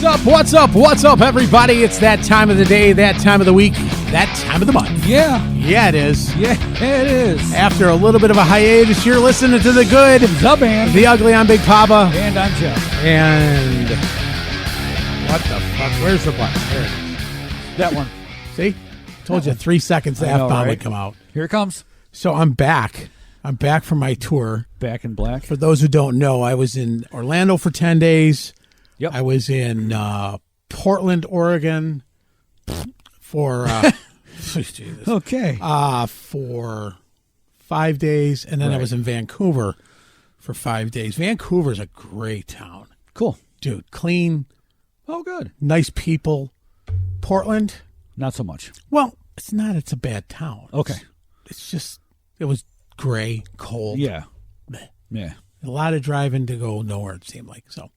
What's up, everybody? It's that time of the day, that time of the week, that time of the month. Yeah, it is. Yeah, it is. After a little bit of a hiatus, you're listening to The Good, The Band, The Ugly. I'm Big Papa. And I'm Jeff. And what the fuck? Where's the button? There it is. That one. See? Told you 3 seconds the F-bomb would come out. Here it comes. So I'm back. I'm back from my tour. Back in black. For those who don't know, I was in Orlando for 10 days. Yep. I was in Portland, Oregon for Jesus. Okay. For 5 days, and then I was in Vancouver for 5 days. Vancouver's a great town. Cool. Dude, clean. Oh, good. Nice people. Portland? Not so much. Well, it's not. It's a bad town. Okay. It's just, it was gray, cold. Yeah. Bleh. Yeah. A lot of driving to go nowhere, it seemed like. So,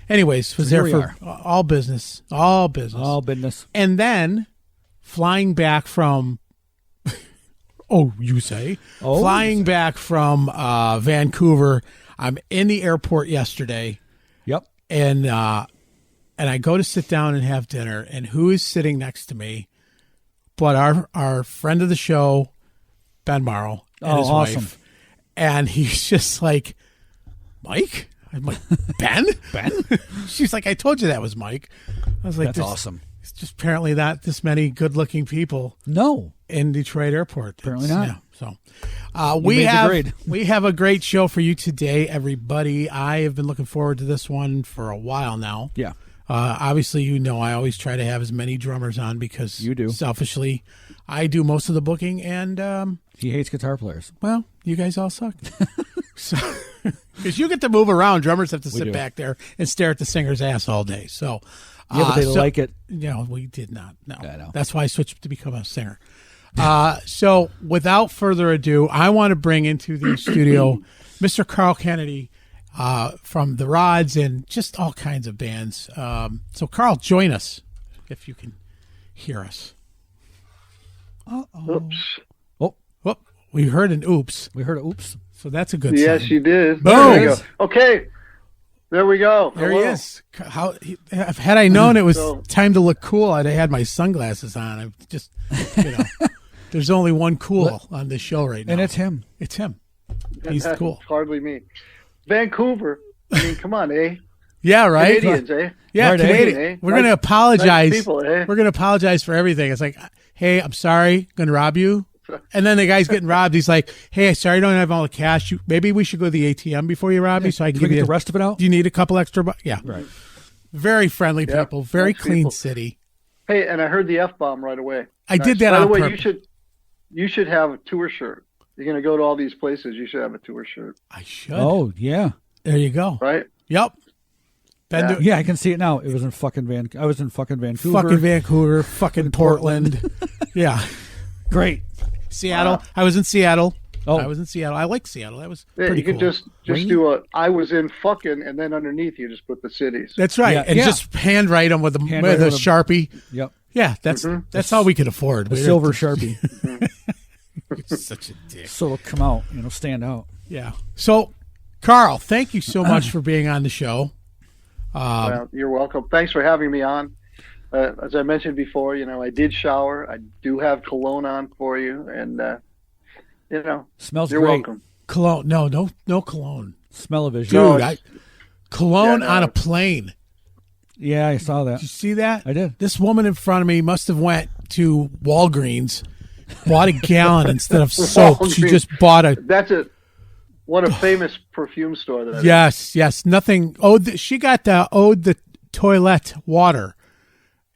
anyways, was here there we for all business. All business. All business. And then flying back from, flying back from Vancouver. I'm in the airport yesterday. Yep. And I go to sit down and have dinner, and who is sitting next to me but our friend of the show, Ben Morrow, and his wife. And he's just like, Mike? I'm like, Ben? Ben? She's like, I told you that was Mike. I was like, that's awesome. It's just apparently not this many good-looking people. No. In Detroit Airport. Apparently not. Yeah, so we have a great show for you today, everybody. I have been looking forward to this one for a while now. Yeah. Obviously, you know, I always try to have as many drummers on because you do. Selfishly, I do most of the booking, and he hates guitar players. Well, you guys all suck. So, because you get to move around, drummers have to sit back there and stare at the singer's ass all day. So, yeah, but they like it. No, we did not. No, I know. That's why I switched to become a singer. So, without further ado, I want to bring into the studio Mr. Carl Canedy. From the Rods and just all kinds of bands. So, Carl, join us if you can hear us. Oops. Oh, we heard an oops. We heard an oops. So that's a good sign. Yes, you did. Boom. There we go. Okay. There we go. There he is. Had I known it was time to look cool, I'd have had my sunglasses on. I'm just, there's only one cool on this show right now. And it's him. It's him. He's cool. It's hardly me. Vancouver. I mean, come on, eh? Yeah, right. Canadians, eh? Yeah, right, Canadian. Eh? We're going to apologize. Nice people, eh? We're going to apologize for everything. It's like, hey, I'm sorry, going to rob you. And then the guy's getting robbed. He's like, hey, sorry, I don't have all the cash. Maybe we should go to the ATM before you rob me, so I can give you the rest of it out. Do you need a couple extra? Yeah, right. Very friendly people. Very nice clean people. city. Hey, and I heard the F-bomb right away. I did that on purpose. By the way, you should have a tour shirt. You're going to go to all these places. You should have a tour shirt. I should. Oh, yeah. There you go. Right? Yep. Yeah, I can see it now. It was in I was in fucking Vancouver. Fucking Vancouver. Fucking Portland. Yeah. Great. Seattle. Wow. I was in Seattle. Oh. I was in Seattle. I like Seattle. That was pretty you cool. You can just do I was in fucking, and then underneath you just put the cities. That's right. Yeah. And just handwrite them with a Sharpie. Yep. Yeah, that's all we could afford. The silver Sharpie. You're such a dick. So it'll come out, stand out. Yeah. So, Carl, thank you so much for being on the show. Well, you're welcome. Thanks for having me on. As I mentioned before, I did shower. I do have cologne on for you, and smells you're great. welcome. Cologne? No cologne. Smell-o-vision. Dude, cologne on a plane. Yeah, I saw that. Did you see that? I did. This woman in front of me must have went to Walgreens, bought a gallon instead of soap. She just bought a. What a famous perfume store that is. Yes. Nothing. She got the toilet water,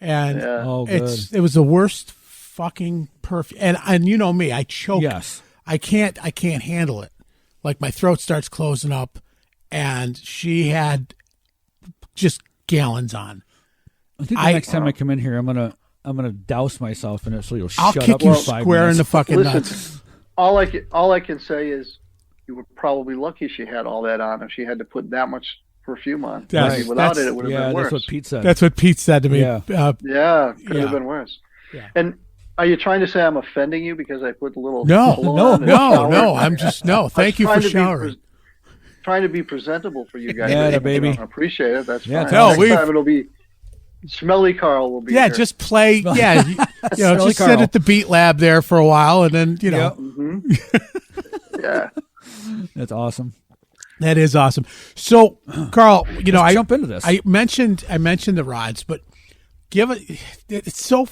and it was the worst fucking perfume. And you know me, I choke. Yes. I can't handle it. Like my throat starts closing up, and she had just gallons on. I think the next time I come in here, I'm gonna douse myself in it so you'll I'll shut kick up you for 5 square minutes. in the fucking nuts. All I can say is you were probably lucky she had all that on if she had to put that much perfume on. Without it would have been worse. That's what Pete said. That's what Pete said to me. Yeah, could have been worse. Yeah. And are you trying to say I'm offending you because I put a little No. I'm just Thank you for showering. Trying to be presentable for you guys. Yeah, if baby. You don't appreciate it. That's fine. No, Next time it'll be Smelly Carl will be Yeah, here. just play. Yeah, just sit at the Beat Lab there for a while, and then Yep. Yeah. That's awesome. That is awesome. So, Carl, Let's jump into this. I mentioned the rods, but it's so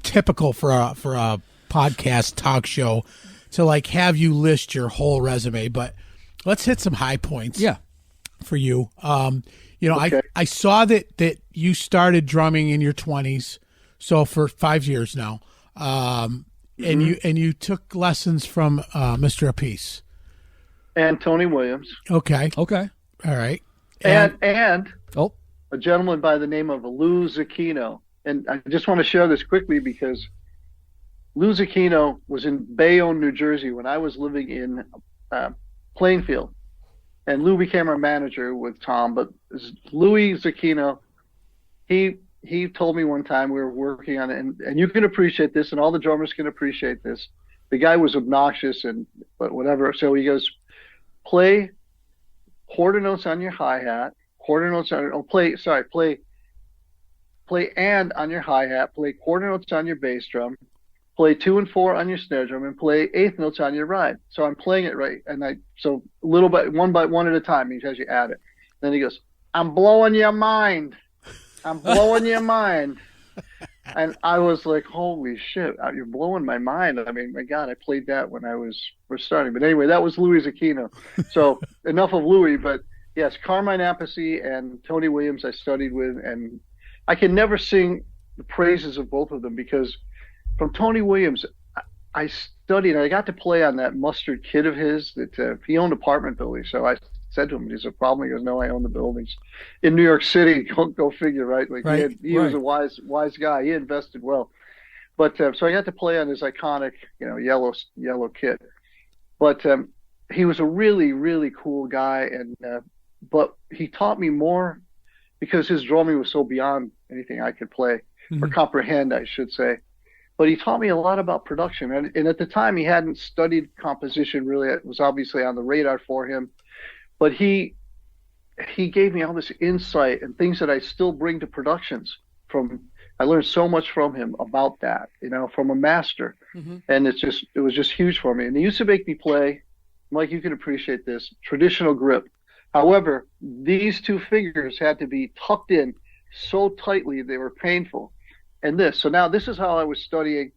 typical for a podcast talk show to like have you list your whole resume. But let's hit some high points. Yeah. For you, Okay. I saw that you started drumming in your 20s, so for 5 years now, and you took lessons from Mr. Apiece. And Tony Williams. Okay. Okay. All right. And Oh. a gentleman by the name of Lou Zucchino. And I just want to share this quickly because Lou Zucchino was in Bayonne, New Jersey when I was living in Plainfield. And Lou became our manager with Tom. But Louis Zucchino, he told me one time we were working on it, and you can appreciate this, and all the drummers can appreciate this. The guy was obnoxious, but whatever. So he goes, play quarter notes on your hi-hat, play and on your hi-hat, play quarter notes on your bass drum, play 2 and 4 on your snare drum, and play eighth notes on your ride. So I'm playing it right, and so little by one at a time. He has you add it. Then he goes, I'm blowing your mind. I'm blowing your mind. And I was like, holy shit, you're blowing my mind. I mean, my God, I played that when we're starting. But anyway, that was Louis Zucchino. So enough of Louis, but yes, Carmine Appice and Tony Williams I studied with, and I can never sing the praises of both of them because from Tony Williams, I studied, and I got to play on that Mustard Kid of his that he owned apartment buildings. So I said to him, "Is there a problem?" He goes, "No, I own the buildings in New York City." Go figure, right? Like he was a wise guy. He invested well, but so I got to play on his iconic, yellow kit. But he was a really, really cool guy, and but he taught me more because his drumming was so beyond anything I could play or comprehend, I should say. But he taught me a lot about production, and at the time he hadn't studied composition really. It was obviously on the radar for him. But he gave me all this insight and things that I still bring to productions. I learned so much from him about that, from a master. And it was just huge for me. And he used to make me play, Mike, you can appreciate this, traditional grip. However, these 2 fingers had to be tucked in so tightly they were painful. And so now this is how I was studying,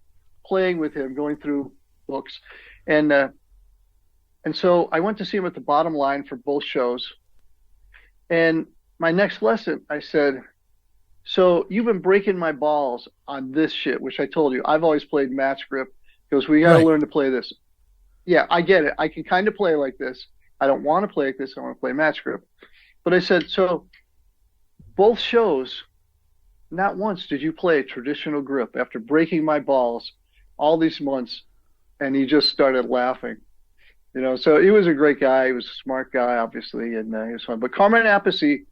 playing with him, going through books. And so I went to see him at the Bottom Line for both shows. And my next lesson, I said, so you've been breaking my balls on this shit, which I told you. I've always played match grip. He goes, we got to learn to play this. Yeah, I get it. I can kind of play like this. I don't want to play like this. I want to play match grip. But I said, so both shows, not once did you play traditional grip after breaking my balls all these months. And he just started laughing. So he was a great guy. He was a smart guy, obviously, and he was fun. But Carmine Appice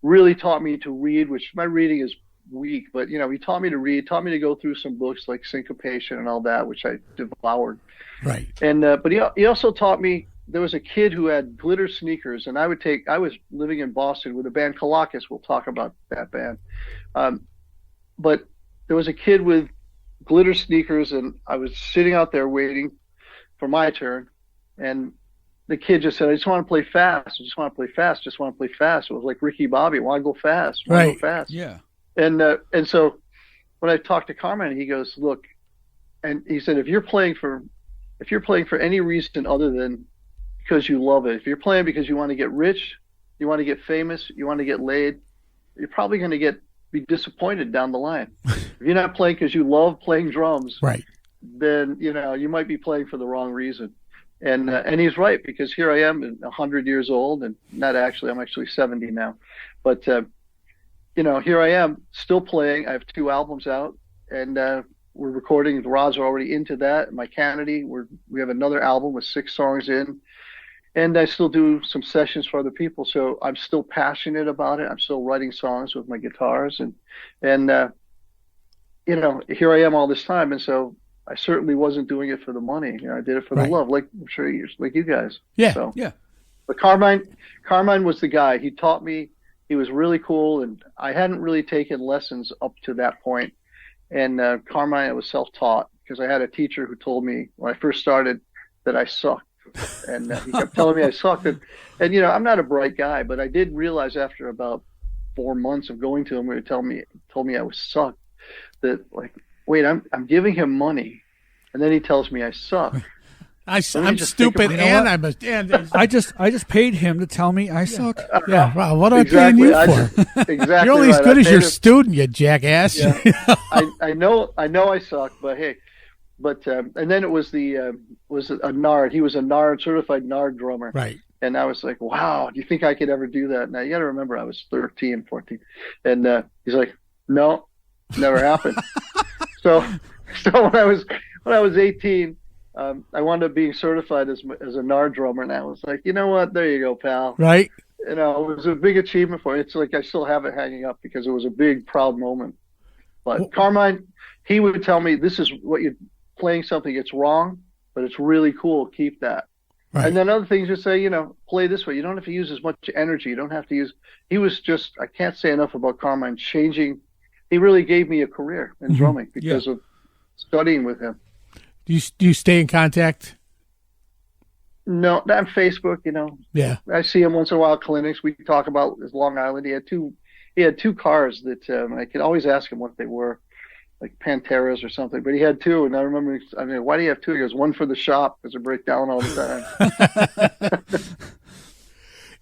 really taught me to read, which my reading is weak, but, he taught me to read, taught me to go through some books like Syncopation and all that, which I devoured. Right. And but he also taught me, there was a kid who had glitter sneakers, and I was living in Boston with a band, Colossus. We'll talk about that band. But there was a kid with glitter sneakers, and I was sitting out there waiting for my turn. And the kid just said, I just want to play fast. I just want to play fast. Just want to play fast. It was like Ricky Bobby. I want to go fast. Go fast. Yeah. And so when I talked to Carmine, he goes, look, and he said, if you're playing for any reason other than because you love it, if you're playing because you want to get rich, you want to get famous, you want to get laid, you're probably going to be disappointed down the line. If you're not playing because you love playing drums, right, then, you might be playing for the wrong reason. And he's right, because here I am, 100 years old, and I'm actually 70 now. But, here I am still playing. I have 2 albums out, and we're recording. The rods are already into that. My Canedy, we have another album with 6 songs in, and I still do some sessions for other people. So I'm still passionate about it. I'm still writing songs with my guitars, and here I am all this time. And so I certainly wasn't doing it for the money. I did it for the love, like I'm sure like you guys. Yeah. So, yeah. But Carmine was the guy. He taught me he was really cool, and I hadn't really taken lessons up to that point. And Carmine, I was self-taught because I had a teacher who told me when I first started that I sucked, and he kept telling me I sucked. And you know, I'm not a bright guy, but I did realize after about 4 months of going to him, where he told me I was sucked, that like, wait, I'm giving him money, and then he tells me I suck. I'm stupid, and I'm a. And I just paid him to tell me I suck. Yeah, well, what am I paying you for? Exactly. You're only as good as your student, you jackass. Yeah. I know I suck, but hey, and then it was was a Nard. He was a Nard, certified Nard drummer. Right. And I was like, wow, do you think I could ever do that? Now you got to remember, I was 13, 14, and he's like, no, never happened. So when I was 18. I wound up being certified as a Nard drummer, and I was like, you know what? There you go, pal. Right. You know, it was a big achievement for me. It's like I still have it hanging up because it was a big, proud moment. But Carmine, he would tell me, this is what you're playing something, it's wrong, but it's really cool. Keep that. Right. And then other things just say, you know, play this way. You don't have to use as much energy. You don't have to use. He was just, I can't say enough about Carmine changing. He really gave me a career in drumming because of studying with him. Do you stay in contact? No, on Facebook, you know. Yeah. I see him once in a while at clinics. We talk about his Long Island. He had two cars that I could always ask him what they were, like Panteras or something. But he had two, and I remember, why do you have two? He goes, one for the shop because they break down all the time.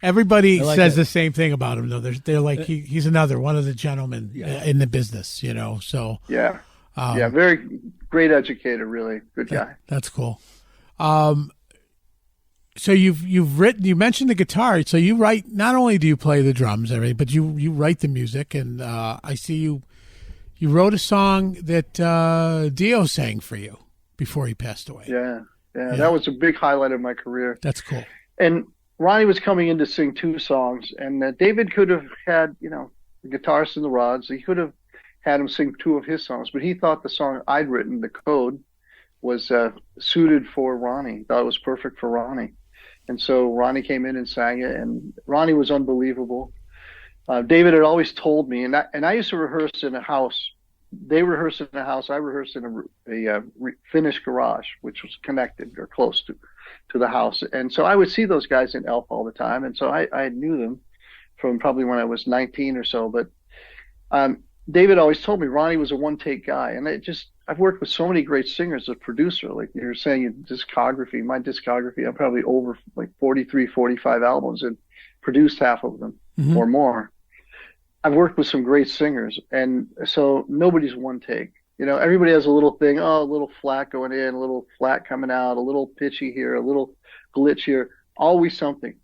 Everybody says the same thing about him, though. They're like, he's another one of the gentlemen in the business, you know. So yeah. Very great educator, really good guy. That's cool. So you've written. You mentioned the guitar. So you write. Not only do you play the drums, but you write the music. And I see you wrote a song that Dio sang for you before he passed away. Yeah, that was a big highlight of my career. That's cool. And Ronnie was coming in to sing 2 songs, and David could have had, you know, the guitarist and the rods. He could have had him sing 2 of his songs, but he thought the song I'd written, The Code, was suited for Ronnie. He thought it was perfect for Ronnie. And so Ronnie came in and sang it, and Ronnie was unbelievable. David had always told me, and I used to rehearse in a house. They rehearsed in a house. I rehearsed in a finished garage, which was connected or close to the house. And so I would see those guys in Elf all the time. And so I knew them from probably when I was 19 or so. But David always told me Ronnie was a one-take guy. And I've worked with so many great singers as a producer. Like you're saying, my discography, I'm probably over like 43, 45 albums and produced half of them or more. I've worked with some great singers. And so nobody's one take. You know, everybody has a little thing, a little flat going in, a little flat coming out, a little pitchy here, a little glitch here, always something.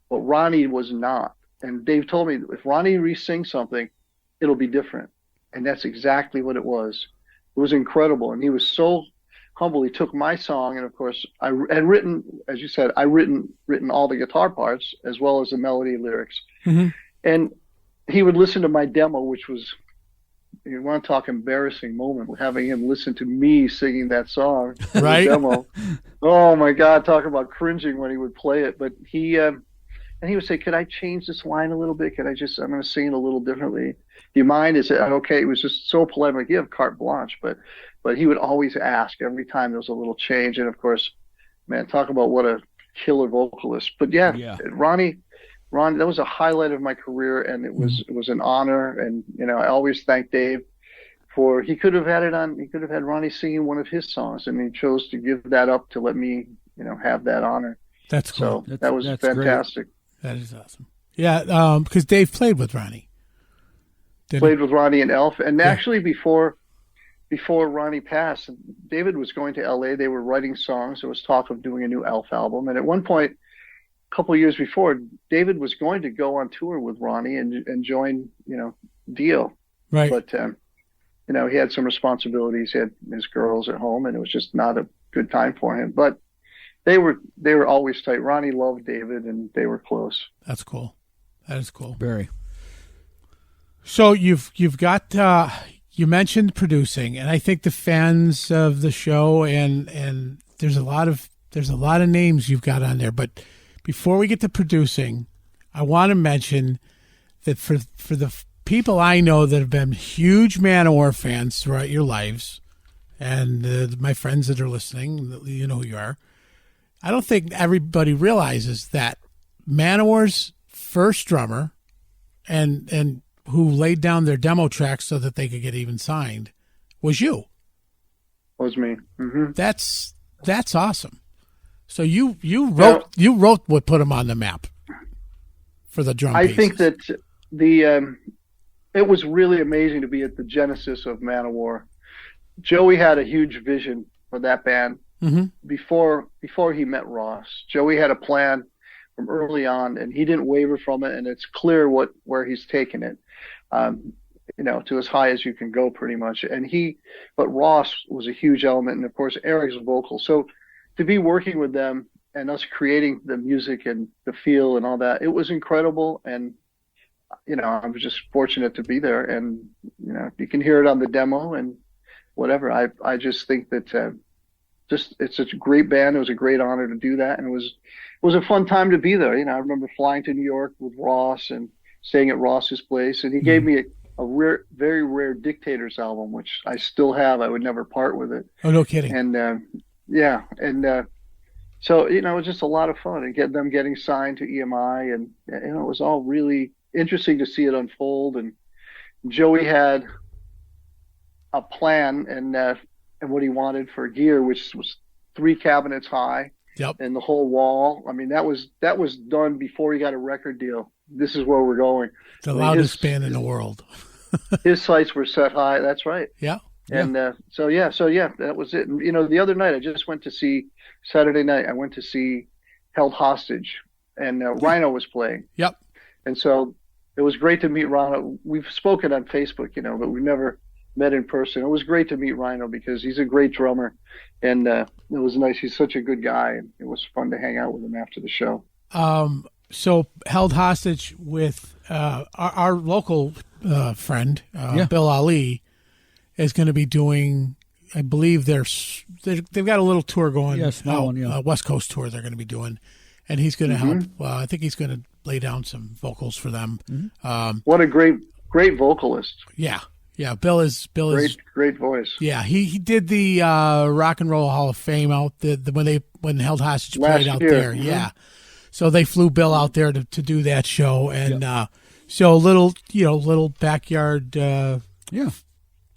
But Ronnie was not. And Dave told me, if Ronnie re-sings something, it'll be different. And that's exactly what it was. It was incredible. And he was so humble. He took my song, and of course, I had written, as you said, written all the guitar parts as well as the melody and lyrics. Mm-hmm. And he would listen to my demo, which was, you want to talk embarrassing moment, having him listen to me singing that song, right? Demo. Oh my God, talk about cringing when he would play it. But he and he would say, "Could I change this line a little bit? I'm going to sing it a little differently. Do you mind? Is it okay?" It was just so polite. Like, you have carte blanche, but he would always ask every time there was a little change. And of course, man, talk about what a killer vocalist. But yeah. Ronnie, that was a highlight of my career, and it was an honor. And you know, I always thank Dave for he could have had Ronnie singing one of his songs, and he chose to give that up to let me, you know, have that honor. That's cool. So that was fantastic. Great. That is awesome. Yeah, because Dave played with Ronnie. Played with Ronnie and Elf, and actually before Ronnie passed, David was going to L.A. They were writing songs. There was talk of doing a new Elf album, and at one point, a couple of years before, David was going to go on tour with Ronnie and join, you know, Dio. Right. But you know, he had some responsibilities. He had his girls at home, and it was just not a good time for him. But they were always tight. Ronnie loved David, and they were close. That's cool. That is cool. Very. So you've got you mentioned producing, and I think the fans of the show and there's a lot of names you've got on there. But before we get to producing, I want to mention that for the people I know that have been huge Manowar fans throughout your lives, and my friends that are listening, you know who you are. I don't think everybody realizes that Manowar's first drummer, and who laid down their demo tracks so that they could get even signed, was you. Was me. Mm-hmm. That's awesome. So you wrote what put them on the map for the drum pieces. I think that it was really amazing to be at the genesis of Manowar. Joey had a huge vision for that band before he met Ross. Joey had a plan from early on, and he didn't waver from it. And it's clear where he's taken it, to as high as you can go, pretty much. But Ross was a huge element, and of course Eric's vocal. So to be working with them and us creating the music and the feel and all that, it was incredible. And I was just fortunate to be there, and you can hear it on the demo and whatever. I just think that it's such a great band. It was a great honor to do that, and it was a fun time to be there. I remember flying to New York with Ross and staying at Ross's place, and he gave me a very rare Dictators album, which I still have. I would never part with it. Oh, no kidding. And so it was just a lot of fun, and them getting signed to EMI, and it was all really interesting to see it unfold. And Joey had a plan and what he wanted for gear, which was 3 cabinets high. Yep. And the whole wall. I mean, that was done before he got a record deal. This is where we're going. The loudest band in the world. His sights were set high. That's right. Yeah. And so that was it. And, the other night I just went to see Saturday night. I went to see Held Hostage, and Rhino was playing. Yep. And so it was great to meet Rhino. We've spoken on Facebook, but we've never met in person. It was great to meet Rhino because he's a great drummer, and it was nice. He's such a good guy, and it was fun to hang out with him after the show. So Held Hostage with our local friend, Bill Ali, is going to be doing, I believe they've got a little tour going. Yes, West Coast tour they're going to be doing, and he's going to help. I think he's going to lay down some vocals for them. What a great vocalist. Yeah. Yeah, Bill is great voice. Yeah, he did the Rock and Roll Hall of Fame out when Held Hostage played out there. Mm-hmm. Yeah, so they flew Bill out there to do that show, and so a little backyard,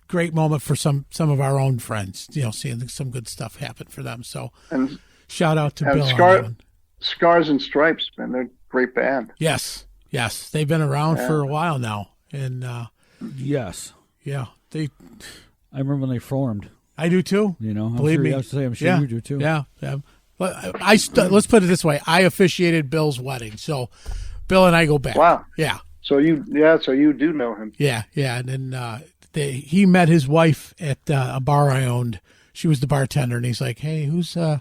great moment for some of our own friends. Seeing some good stuff happen for them. So shout out to Bill. On that one. Scars and Stripes, man, they're a great band. Yes, they've been around for a while now, and yes. Yeah, I remember when they formed. I do too. Believe me. I'm sure you do too. Yeah. Let's put it this way: I officiated Bill's wedding, so Bill and I go back. Wow. Yeah. So you do know him. Yeah, and then he met his wife at a bar I owned. She was the bartender, and he's like, "Hey, who's I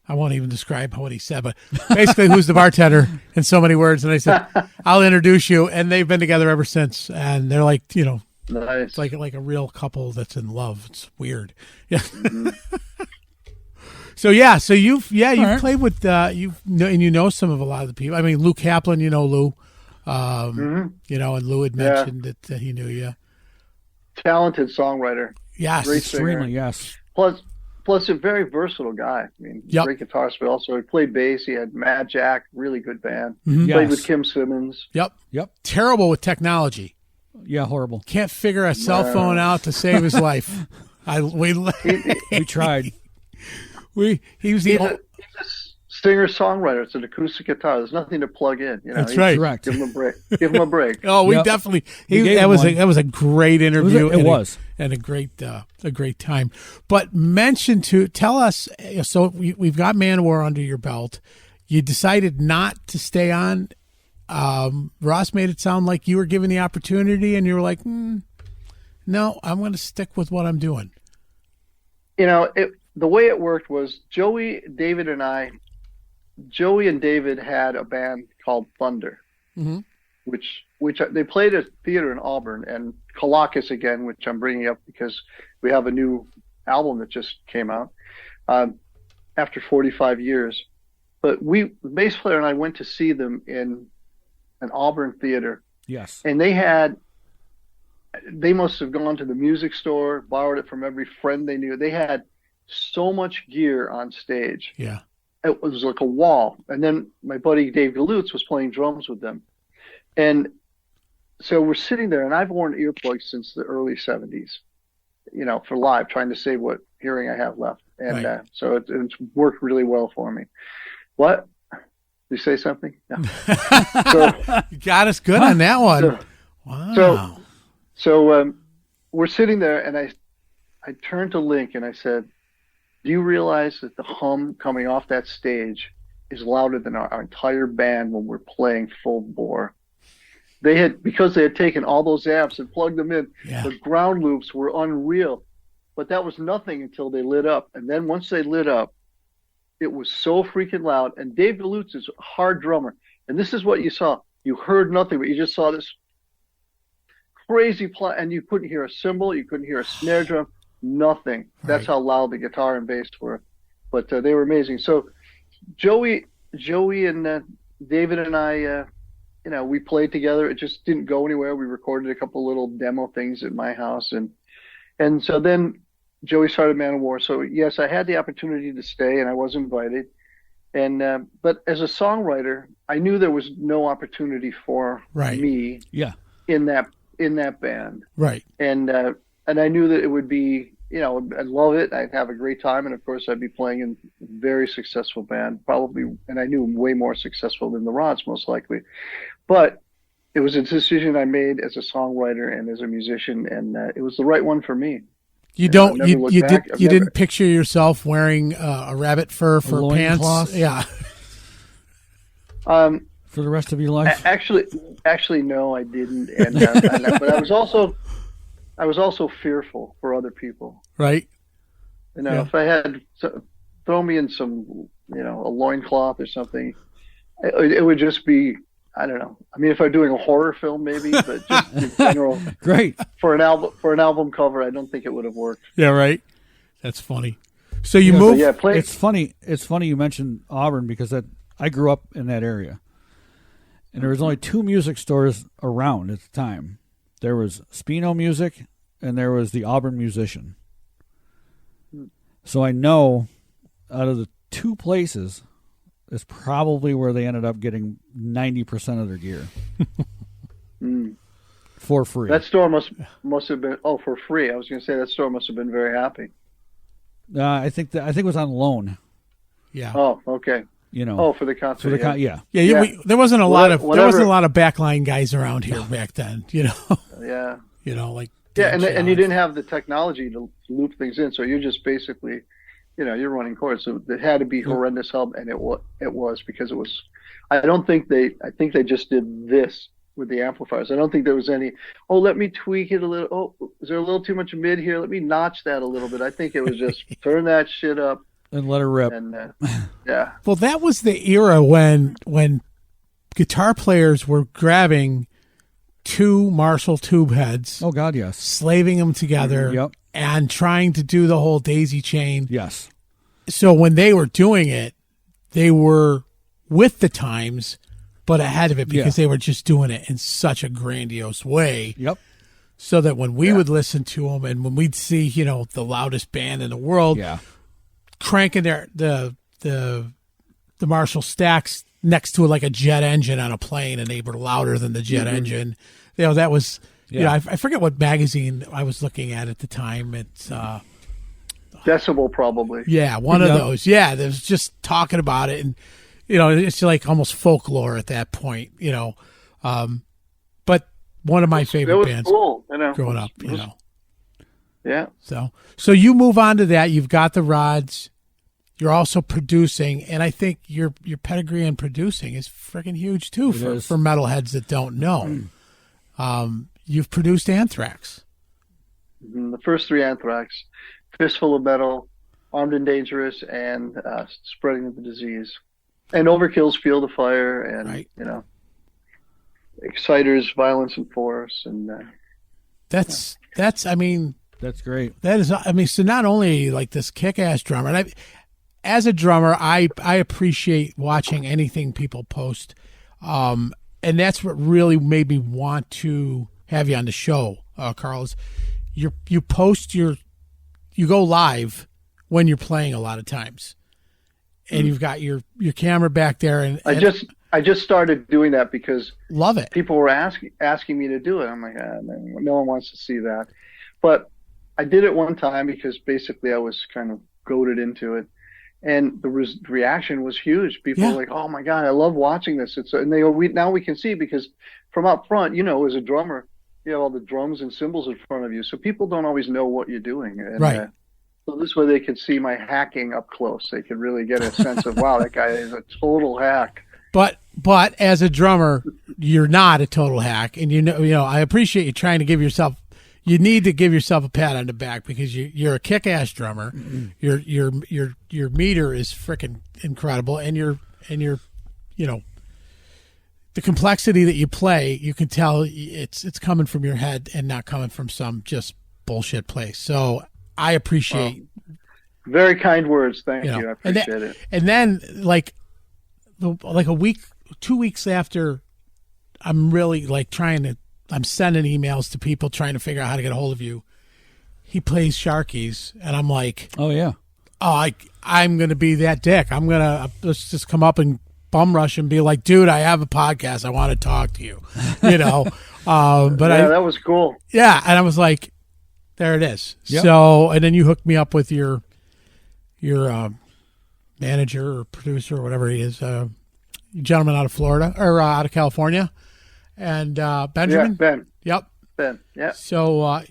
won't even describe what he said, but basically, who's the bartender in so many words?" And I said, "I'll introduce you." And they've been together ever since. And they're like, nice. It's like a real couple that's in love. It's weird. Yeah. Mm-hmm. So you've played with and some of a lot of the people. I mean, Lou Kaplan, Lou, and Lou had mentioned that he knew you. Talented songwriter. Yes, great extremely. Singer. Yes. Plus, a very versatile guy. I mean, great guitarist, but also he played bass. He had Mad Jack, really good band. Mm-hmm. Played with Kim Simmons. Yep. Terrible with technology. Yeah, horrible. Can't figure a cell phone out to save his life. We tried. He was he's a singer-songwriter. It's an acoustic guitar. There's nothing to plug in. That's right. Correct. Give him a break. Oh, we definitely. That was a great interview. It was a great time. But tell us. So we've got Manowar under your belt. You decided not to stay on. Ross made it sound like you were given the opportunity, and you were like, "No, I'm going to stick with what I'm doing." The way it worked was Joey and David had a band called Thunder, which they played at theater in Auburn, and Colossus again, which I'm bringing up because we have a new album that just came out after 45 years. But the bass player and I went to see them in an Auburn theater Yes. And they must have gone to the music store, borrowed it from every friend they knew. They had so much gear on stage. Yeah. It was like a wall. And then my buddy Dave Galutz was playing drums with them. And so we're sitting there, and I've worn earplugs since the early 70s, for live, trying to save what hearing I have left. And right. So it's worked really well for me. What? Did you say something? No. You got us good on that one. Wow. So we're sitting there, and I turned to Link and I said, do you realize that the hum coming off that stage is louder than our entire band when we're playing full bore? Because they had taken all those amps and plugged them in, the ground loops were unreal. But that was nothing until they lit up. And then once they lit up, it was so freaking loud. And Dave Galutz is a hard drummer. And this is what you saw. You heard nothing, but you just saw this crazy and you couldn't hear a cymbal, you couldn't hear a snare drum, nothing. That's how loud the guitar and bass were. But they were amazing. So Joey and David and I, we played together. It just didn't go anywhere. We recorded a couple little demo things at my house, and so then Joey started Manowar. So yes, I had the opportunity to stay, and I was invited. And but as a songwriter, I knew there was no opportunity for me. In that band. Right. And I knew that it would be, I'd love it. I'd have a great time. And of course I'd be playing in a very successful band, probably, and I knew way more successful than the Rods, most likely. But it was a decision I made as a songwriter and as a musician, and it was the right one for me. You didn't picture yourself wearing a rabbit fur for pants? Cloth? Yeah. For the rest of your life? Actually, no, I didn't. But I was also fearful for other people. Right. If I had throw me in some, a loincloth or something, it would just be, I don't know. I mean, if I'm doing a horror film, maybe, but just in general, great for an album cover, I don't think it would have worked. Yeah, right. That's funny. So you moved. It's funny. It's funny you mentioned Auburn because I grew up in that area. And there was only 2 music stores around at the time. There was Spino Music, and there was the Auburn Musician. So I know out of the 2 places, it's probably where they ended up getting 90% of their gear for free. That store must have been for free. I was going to say that store must have been very happy. I think it was on loan. Yeah. Oh, okay. For the concert. Yeah. There wasn't a lot of backline guys around here back then. Yeah. Like and you didn't have the technology to loop things in, so you're just basically, you're running chords. So it had to be horrendous help, and it was because it was. I think they just did this with the amplifiers. I don't think there was any. Oh, let me tweak it a little. Oh, is there a little too much mid here? Let me notch that a little bit. I think it was just turn that shit up. And let her rip. And, yeah. Well, that was the era when guitar players were grabbing 2 Marshall tube heads. Oh, God, yes. Slaving them together and trying to do the whole daisy chain. Yes. So when they were doing it, they were with the times, but ahead of it because they were just doing it in such a grandiose way. Yep. So that when we would listen to them and when we'd see, the loudest band in the world cranking the Marshall stacks next to like a jet engine on a plane, and they were louder than the jet engine. That was I forget what magazine I was looking at the time. It's Decibel, probably. Yeah, one of those. Yeah, that was just talking about it, and it's like almost folklore at that point. But one of my favorite bands growing up. Yeah. So you move on to that. You've got the Rods. You're also producing, and I think your pedigree in producing is freaking huge too for metalheads that don't know. You've produced Anthrax. The first 3 Anthrax: Fistful of Metal, Armed and Dangerous, and Spreading of the Disease, and Overkill's Field of Fire, and Exciter's Violence and Force, and that's that's great. That is, so not only like this kick-ass drummer, and as a drummer, I appreciate watching anything people post. and that's what really made me want to have you on the show, Carl. Is you go live when you're playing a lot of times, and you've got your camera back there. And I just started doing that because love it. People were asking me to do it. I'm like, no one wants to see that. But I did it one time because basically I was kind of goaded into it, and the reaction was huge. People were like, "Oh my God, I love watching this." And they go, now we can see, because from up front, as a drummer, you have all the drums and cymbals in front of you, so people don't always know what you're doing. And, right. So this way they could see my hacking up close. They could really get a sense of, wow, that guy is a total hack. But as a drummer, you're not a total hack, and I appreciate you trying to give yourself. You need to give yourself a pat on the back because you're a kick-ass drummer. Mm-hmm. Your meter is freaking incredible, and you're the complexity that you play. You can tell it's coming from your head and not coming from some just bullshit place. So I appreciate. Very kind words. Thank you. I appreciate it. And then like a week, 2 weeks after, I'm really I'm sending emails to people trying to figure out how to get a hold of you. He plays Sharkies, and I'm like, oh yeah, I'm gonna be that dick. I'm gonna let's just come up and bum rush and be like, dude, I have a podcast. I want to talk to you. But that was cool. Yeah, and I was like, there it is. Yep. So, and then you hooked me up with your manager or producer or whatever he is, gentleman out of Florida or out of California, and Benjamin. Yeah, Ben. Yep. Ben. Yeah. So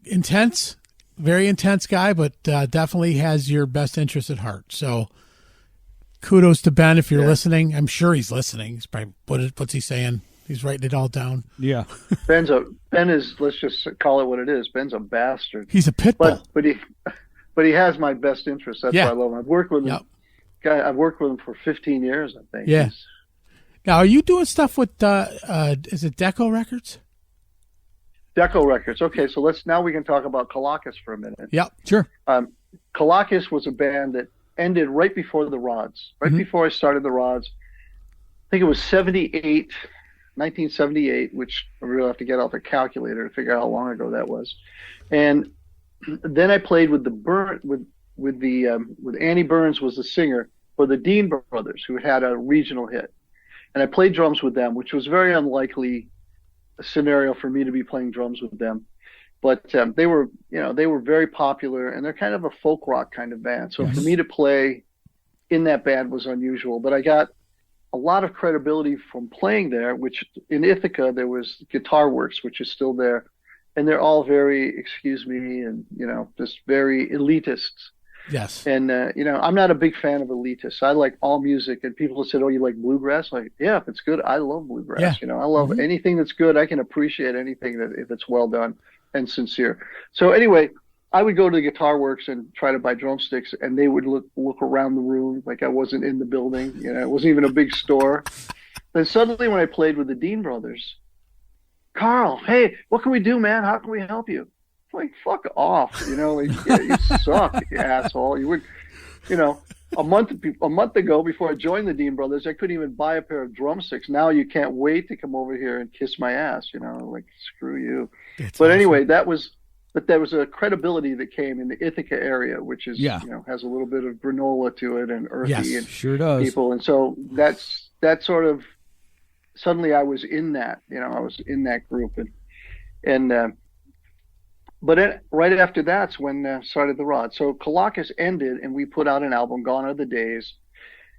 intense, very intense guy, but definitely has your best interest at heart. So kudos to Ben if you're listening. I'm sure he's listening. He's probably what's he saying? He's writing it all down. Yeah. Ben is, let's just call it what it is. Ben's a bastard. He's a pit bull. But he has my best interest. That's why I love him. I've worked with him. Yep. I've worked with him for 15 years, I think. Yeah. Now, are you doing stuff with is it Deco Records? Deco Records. Okay, so we can talk about Colakis for a minute. Yep, sure. Colakis was a band that ended right before the Rods. Right before I started the Rods. I think it was 1978, which I really have to get out the calculator to figure out how long ago that was. And then I played with with Annie Burns was the singer for the Dean Brothers, who had a regional hit. And I played drums with them, which was very unlikely a scenario for me to be playing drums with them. But they were very popular, and they're kind of a folk rock kind of band. So for me to play in that band was unusual. But I got a lot of credibility from playing there, which in Ithaca there was Guitar Works, which is still there. And they're all very, excuse me, and, just very elitists. Yes. And, I'm not a big fan of elitists. I like all music. And people said, oh, you like bluegrass? Like, yeah, if it's good, I love bluegrass. Yeah. I love anything that's good. I can appreciate anything that if it's well done and sincere. So anyway, I would go to the Guitar Works and try to buy drumsticks, and they would look around the room like I wasn't in the building. It wasn't even a big store. Then suddenly when I played with the Dean Brothers, Carl, hey, what can we do, man? How can we help you? I'm like, fuck off, you suck, you asshole. You would, a month ago before I joined the Dean Brothers, I couldn't even buy a pair of drumsticks. Now you can't wait to come over here and kiss my ass, like screw you. But anyway, there was a credibility that came in the Ithaca area, which is, has a little bit of granola to it and earthy and sure does. People. And so that's sort of, suddenly I was in that, I was in that group, right after that's when started the Rod. So Colakis ended, and we put out an album, Gone Are the Days,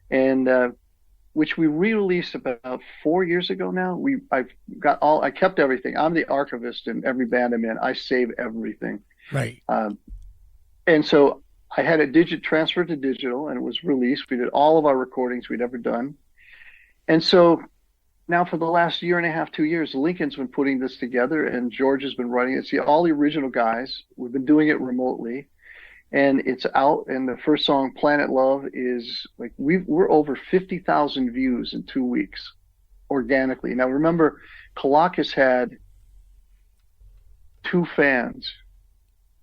and which we re-released about 4 years ago now. I kept everything. I'm the archivist in every band I'm in. I save everything. Right. And so I had it transferred to digital, and it was released. We did all of our recordings we'd ever done, and so. Now, for the last year and a half, 2 years, Lincoln's been putting this together, and George has been running it. See, all the original guys, we've been doing it remotely, and it's out. And the first song, Planet Love, is like we're over 50,000 views in 2 weeks, organically. Now, remember, Colakis had 2 fans.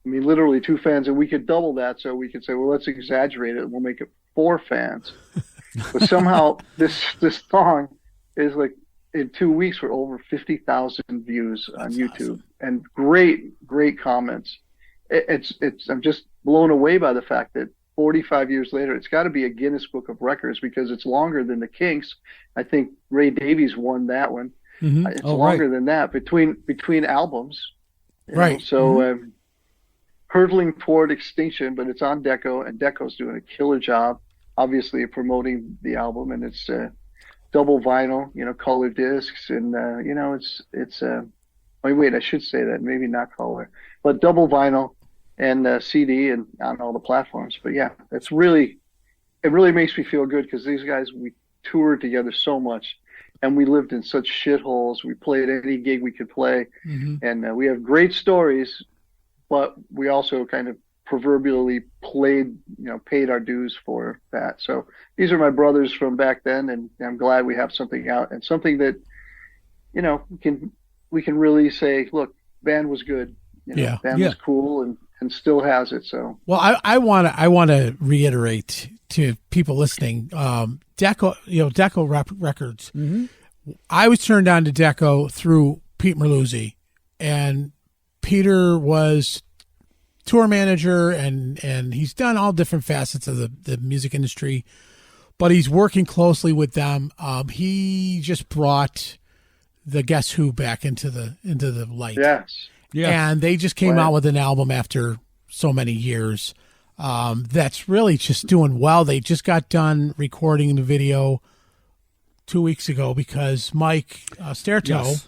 I mean, literally 2 fans, and we could double that, so we could say, well, let's exaggerate it, and we'll make it 4 fans. But somehow, this song is like in 2 weeks we're over 50,000 views on That's YouTube, awesome. and great comments. I'm just blown away by the fact that 45 years later, it's got to be a Guinness Book of Records because it's longer than the Kinks. I think Ray Davies won that one. Mm-hmm. It's Oh, longer right. than that between albums. Right. So hurtling toward extinction, but it's on Deco, and Deco's doing a killer job, obviously, of promoting the album, and it's double vinyl, color discs, and it's wait, I should say that, maybe not color, but double vinyl and CD and on all the platforms. But yeah, it really makes me feel good because these guys, we toured together so much, and we lived in such shitholes. We played any gig we could play, Mm-hmm. and we have great stories, but we also kind of proverbially paid our dues for that. So these are my brothers from back then, and I'm glad we have something out and something that, we can really say, look, band was good. Band was cool and still has it. So, well, I want to reiterate to people listening, Deco Records. Mm-hmm. I was turned on to Deco through Pete Merluzzi, and Peter was tour manager, and he's done all different facets of the music industry, but he's working closely with them. He just brought the Guess Who back into the light. yes. Yeah. And they just came Right. out with an album after so many years. That's really just doing well. They just got done recording the video 2 weeks ago because Mike Sterto,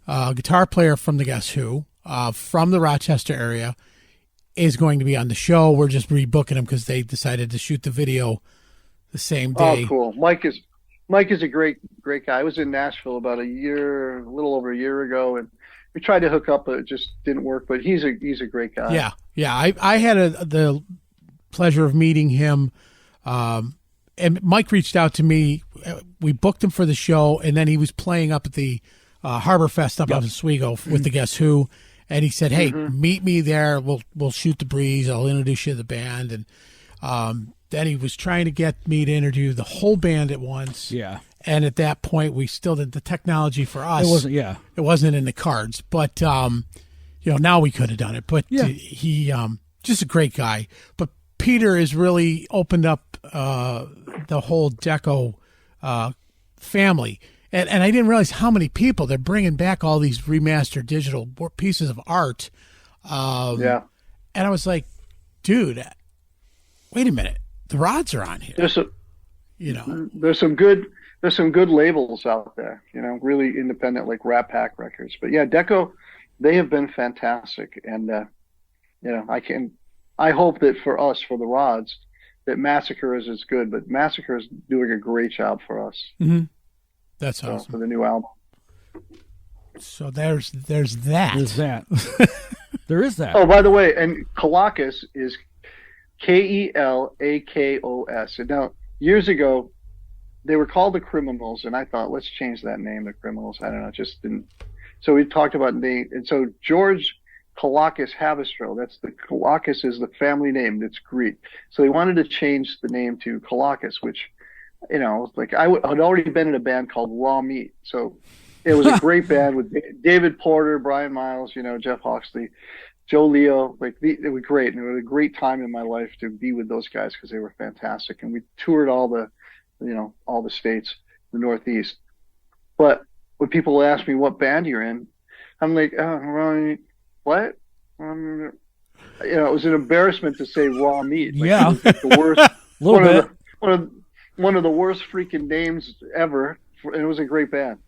Yes. guitar player from the Guess Who, from the Rochester area, is going to be on the show. We're just rebooking him because they decided to shoot the video the same day. Oh, cool. Mike is a great guy. I was in Nashville about a little over a year ago, and we tried to hook up, but it just didn't work. But he's a great guy. Yeah. I had the pleasure of meeting him, and Mike reached out to me. We booked him for the show, and then he was playing up at the Harbor Fest up in Oswego with the Guess Who, and he said, "Hey, meet me there. We'll shoot the breeze. I'll introduce you to the band." And then he was trying to get me to interview the whole band at once. Yeah. And at that point, we still did the technology for us. It wasn't. Yeah. It wasn't in the cards, but now we could have done it. But Yeah. he just a great guy. But Peter has really opened up the whole Deco family, and I didn't realize how many people they're bringing back all these remastered digital pieces of art. Yeah. And I was like, dude, wait a minute, the Rods are on here. There's some good labels out there, really independent, like Rat Pack Records. But yeah, Deco, they have been fantastic. And, I hope that for us, for the Rods, that Massacre is as good, but Massacre is doing a great job for us. Mm-hmm. That's awesome. For the new album. So there's that. There's that. There is that. Oh, by the way, and Kalakos is Kelakos. And now, years ago, they were called the Criminals, and I thought, let's change that name, the Criminals. I don't know, just didn't. So we talked about name, and so George Kalakos Havistro, Kalakos is the family name, that's Greek. So they wanted to change the name to Kalakos, which, like I'd already been in a band called Raw Meat. So it was a great band with David Porter, Brian Miles, Jeff Hawksley, Joe Leo. It was great. And it was a great time in my life to be with those guys because they were fantastic. And we toured all the states, the Northeast. But when people ask me what band you're in, I'm like, oh, what? It was an embarrassment to say Raw Meat. Yeah. It was the worst. Little bit. One of the worst freaking names ever. And it was a great band.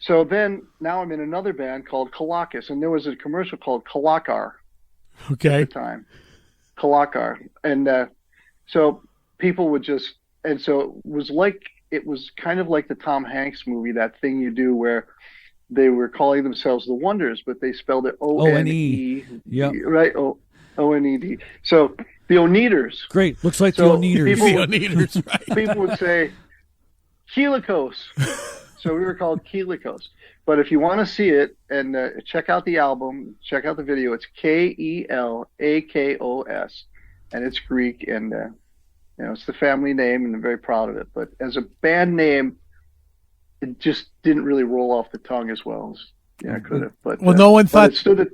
So then now I'm in another band called Kalakos, and there was a commercial called Kalakar Okay. at the time. Kalakar. And so people would just, and so it was kind of like the Tom Hanks movie, that thing you do where they were calling themselves the Wonders, but they spelled it O-N-E. Yep. Right? O-N-E-D. So the Oneaters. Great. Looks like So the Oneaters. people- The Oneaters, right. People would say Kelikos. So we were called Kelikos. But if you want to see it and check out the album, check out the video, it's Kelakos, and it's Greek, and it's the family name, and I'm very proud of it. But as a band name, it just didn't really roll off the tongue as well as it could have. But no one thought it stood.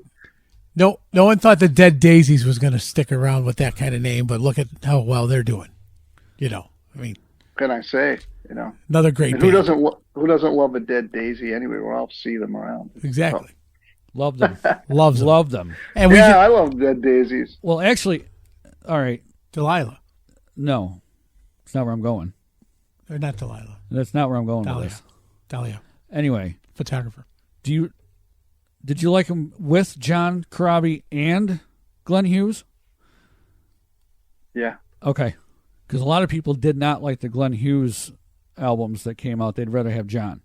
No one thought the Dead Daisies was going to stick around with that kind of name, but look at how well they're doing. I mean, what can I say? Another great and band. who doesn't love a Dead Daisy anyway? We'll all see them around. Exactly. Love them. Loves them. Love them. And I love Dead Daisies. Well, actually, all right. Delilah. No, it's not where I'm going. Or not Delilah. That's not where I'm going Dahlia. with this. Dahlia. Anyway, Photographer. Did you like him with John Corabi and Glenn Hughes? Yeah. Okay. Because a lot of people did not like the Glenn Hughes albums that came out. They'd rather have John.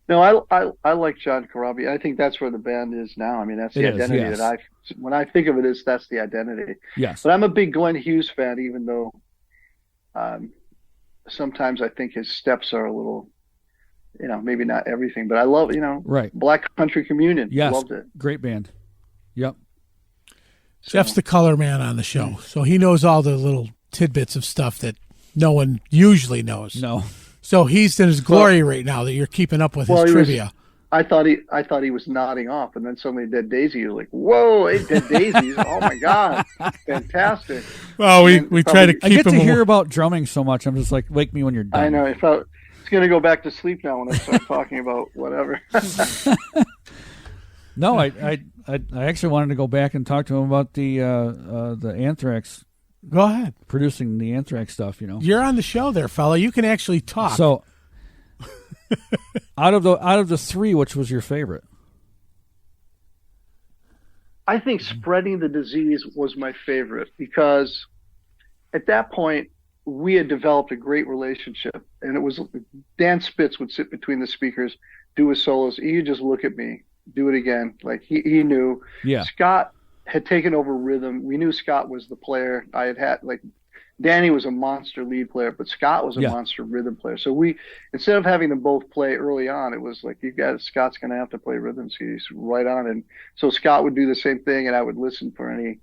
No, I like John Corabi. I think that's where the band is now. I mean, that's the identity that when I think of it, that's the identity. Yes. But I'm a big Glenn Hughes fan, even though sometimes I think his steps are a little, maybe not everything. But I love, right. Black Country Communion. Yes. Loved it. Great band. Yep. Jeff's the color man on the show, so he knows all the little tidbits of stuff that no one usually knows. No. So he's in his glory right now that you're keeping up with his trivia. I thought he was nodding off, and then suddenly Dead Daisy. You're like, whoa, hey, Dead Daisies! Oh my God, fantastic! Well, we try to keep him. I get to hear about drumming so much. I'm just like, wake me when you're done. I know. It's going to go back to sleep now when I start talking about whatever. No, I actually wanted to go back and talk to him about the Anthrax. Go ahead. Producing the Anthrax stuff, You're on the show there, fella. You can actually talk. So, out of the three, which was your favorite? I think Spreading the Disease was my favorite because at that point we had developed a great relationship, and it was Dan Spitz would sit between the speakers, do his solos. He'd just look at me, do it again. Like he knew. Yeah. Scott had taken over rhythm. We knew Scott was the player. I had like Danny was a monster lead player, but Scott was a monster rhythm player. So we, instead of having them both play early on, it was like, Scott's going to have to play rhythm. So he's right on. And so Scott would do the same thing, and I would listen for any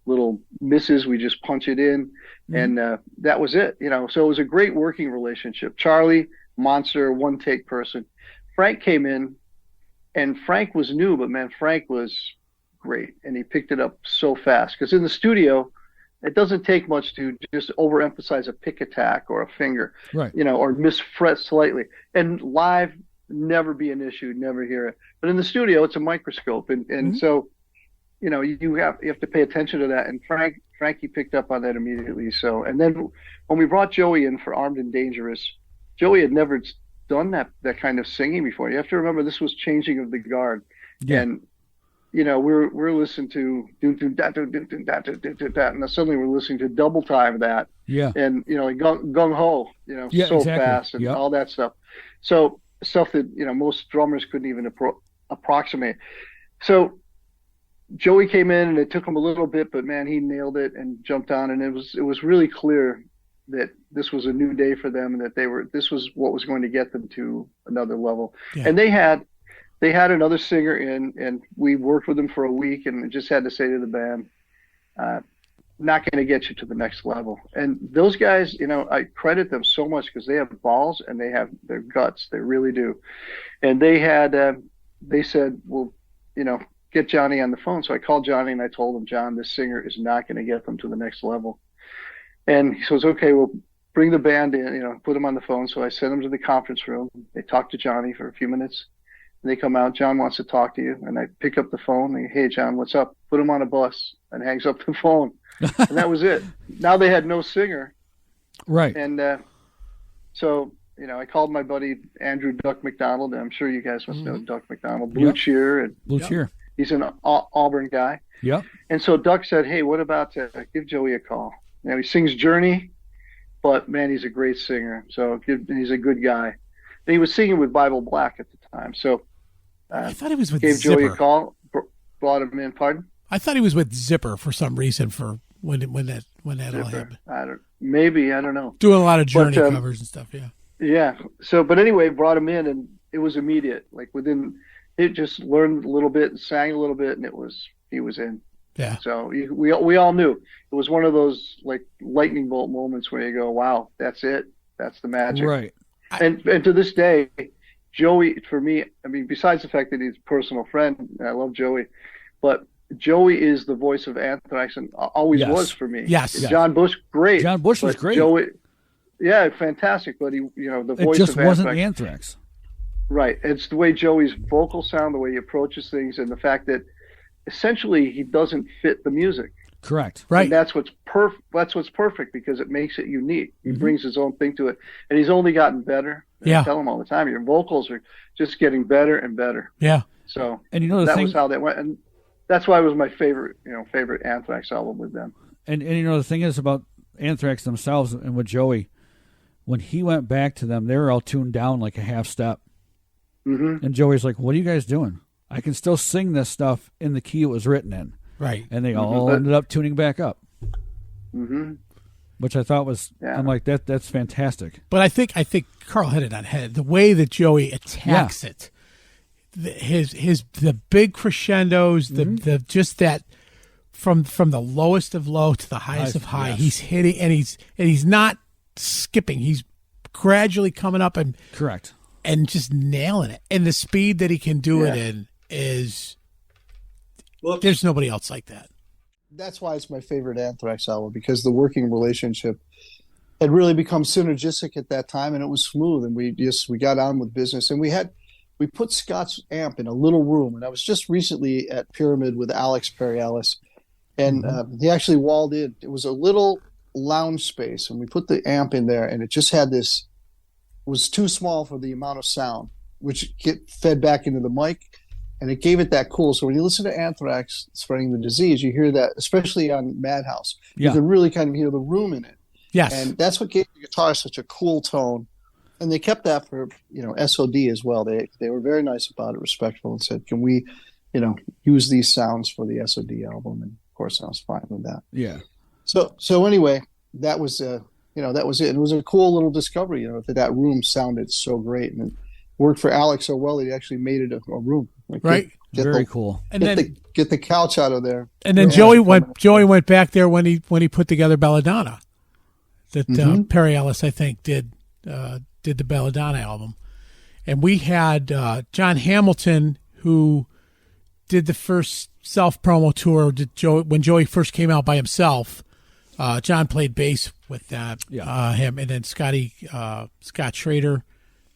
little misses. We just punch it in. Mm-hmm. And that was it, So it was a great working relationship. Charlie, monster, one take person. Frank came in, and Frank was new, but man, Frank was great. And he picked it up so fast. Because in the studio, it doesn't take much to just overemphasize a pick attack or a finger, right? Or misfret slightly. And live, never be an issue, never hear it. But in the studio, it's a microscope, and mm-hmm. So, you have to pay attention to that. And Frankie picked up on that immediately. So, and then when we brought Joey in for Armed and Dangerous, Joey had never done that kind of singing before. You have to remember this was changing of the guard, and we're listening to and suddenly we're listening to double time that, and like gung ho, so exactly. Fast and all that stuff. So stuff that most drummers couldn't even approximate. So Joey came in, and it took him a little bit, but man, he nailed it and jumped on, and it was really clear that this was a new day for them, and that this was what was going to get them to another level. Yeah. And they had another singer in, and we worked with them for a week, and just had to say to the band, not going to get you to the next level. And those guys, I credit them so much because they have balls and they have their guts. They really do. And they said, well, get Johnny on the phone. So I called Johnny and I told him, John, this singer is not going to get them to the next level. And he says, okay, well, bring the band in, put them on the phone. So I sent them to the conference room. They talked to Johnny for a few minutes. And they come out, John wants to talk to you. And I pick up the phone and, hey, John, what's up? Put him on a bus, and hangs up the phone. And that was it. Now they had no singer. Right. And so, I called my buddy Andrew Duck McDonald. And I'm sure you guys must know Duck McDonald. Blue Cheer. And Blue Cheer. He's an Auburn guy. Yeah. And so Duck said, hey, what about give Joey a call? He sings Journey, but, man, he's a great singer. So he's a good guy. And he was singing with Bible Black at the time. So I thought he was with gave Zipper. Joey a call, brought him in. Pardon? I thought he was with Zipper for some reason for when that all happened. I don't know. Doing a lot of Journey covers and stuff, yeah. Yeah. So, but anyway, brought him in, and it was immediate. Like it just learned a little bit and sang a little bit, and he was in. Yeah. So we all knew it was one of those like lightning bolt moments where you go, wow, that's it. That's the magic. Right. And to this day, Joey, for me, I mean, besides the fact that he's a personal friend, and I love Joey, but Joey is the voice of Anthrax and always was for me. Yes. John Bush, great. John Bush was but great. Joey, yeah, fantastic. But the voice It just of wasn't Anthrax, Anthrax. right? It's the way Joey's vocal sound, the way he approaches things, and the fact that essentially he doesn't fit the music. Correct. Right. And that's what's perfect because it makes it unique. He brings his own thing to it, and he's only gotten better. Yeah. I tell him all the time, your vocals are just getting better and better. Yeah. So And that was how that went, and that's why it was my favorite Anthrax album with them. And the thing is about Anthrax themselves and with Joey, when he went back to them, they were all tuned down like a half step. Mm-hmm. And Joey's like, "What are you guys doing? I can still sing this stuff in the key it was written in." Right. And they all ended up tuning back up. Mm-hmm. Which I thought was, I'm like, that's fantastic. But I think Carl hit it on head. The way that Joey attacks it, the big crescendos, the just that from the lowest of low to the highest of high, he's hitting, and he's not skipping. He's gradually coming up and correct, and just nailing it. And the speed that he can do it in is, there's nobody else like that. That's why it's my favorite Anthrax album, because the working relationship had really become synergistic at that time, and it was smooth, and we got on with business. And we put Scott's amp in a little room, and I was just recently at Pyramid with Alex Perialis, and he actually walled in. It was a little lounge space, and we put the amp in there, and it just had this, was too small for the amount of sound, which get fed back into the mic. And it gave it that cool. So when you listen to Anthrax Spreading the Disease, you hear that, especially on Madhouse. You can really kind of hear the room in it. Yes. And that's what gave the guitar such a cool tone. And they kept that for, SOD as well. They were very nice about it, respectful, and said, can we, use these sounds for the SOD album? And of course I was fine with that. Yeah. So anyway, that was, that was it. And it was a cool little discovery, that room sounded so great. And it worked for Alex so well that he actually made it a room. Like right. Very cool. And then get the couch out of there. And then Joey went back there when he put together Belladonna. That Perialis, I think, did the Belladonna album. And we had John Hamilton, who did the first self-promo tour when Joey first came out by himself. John played bass with that, him, and then Scott Schrader,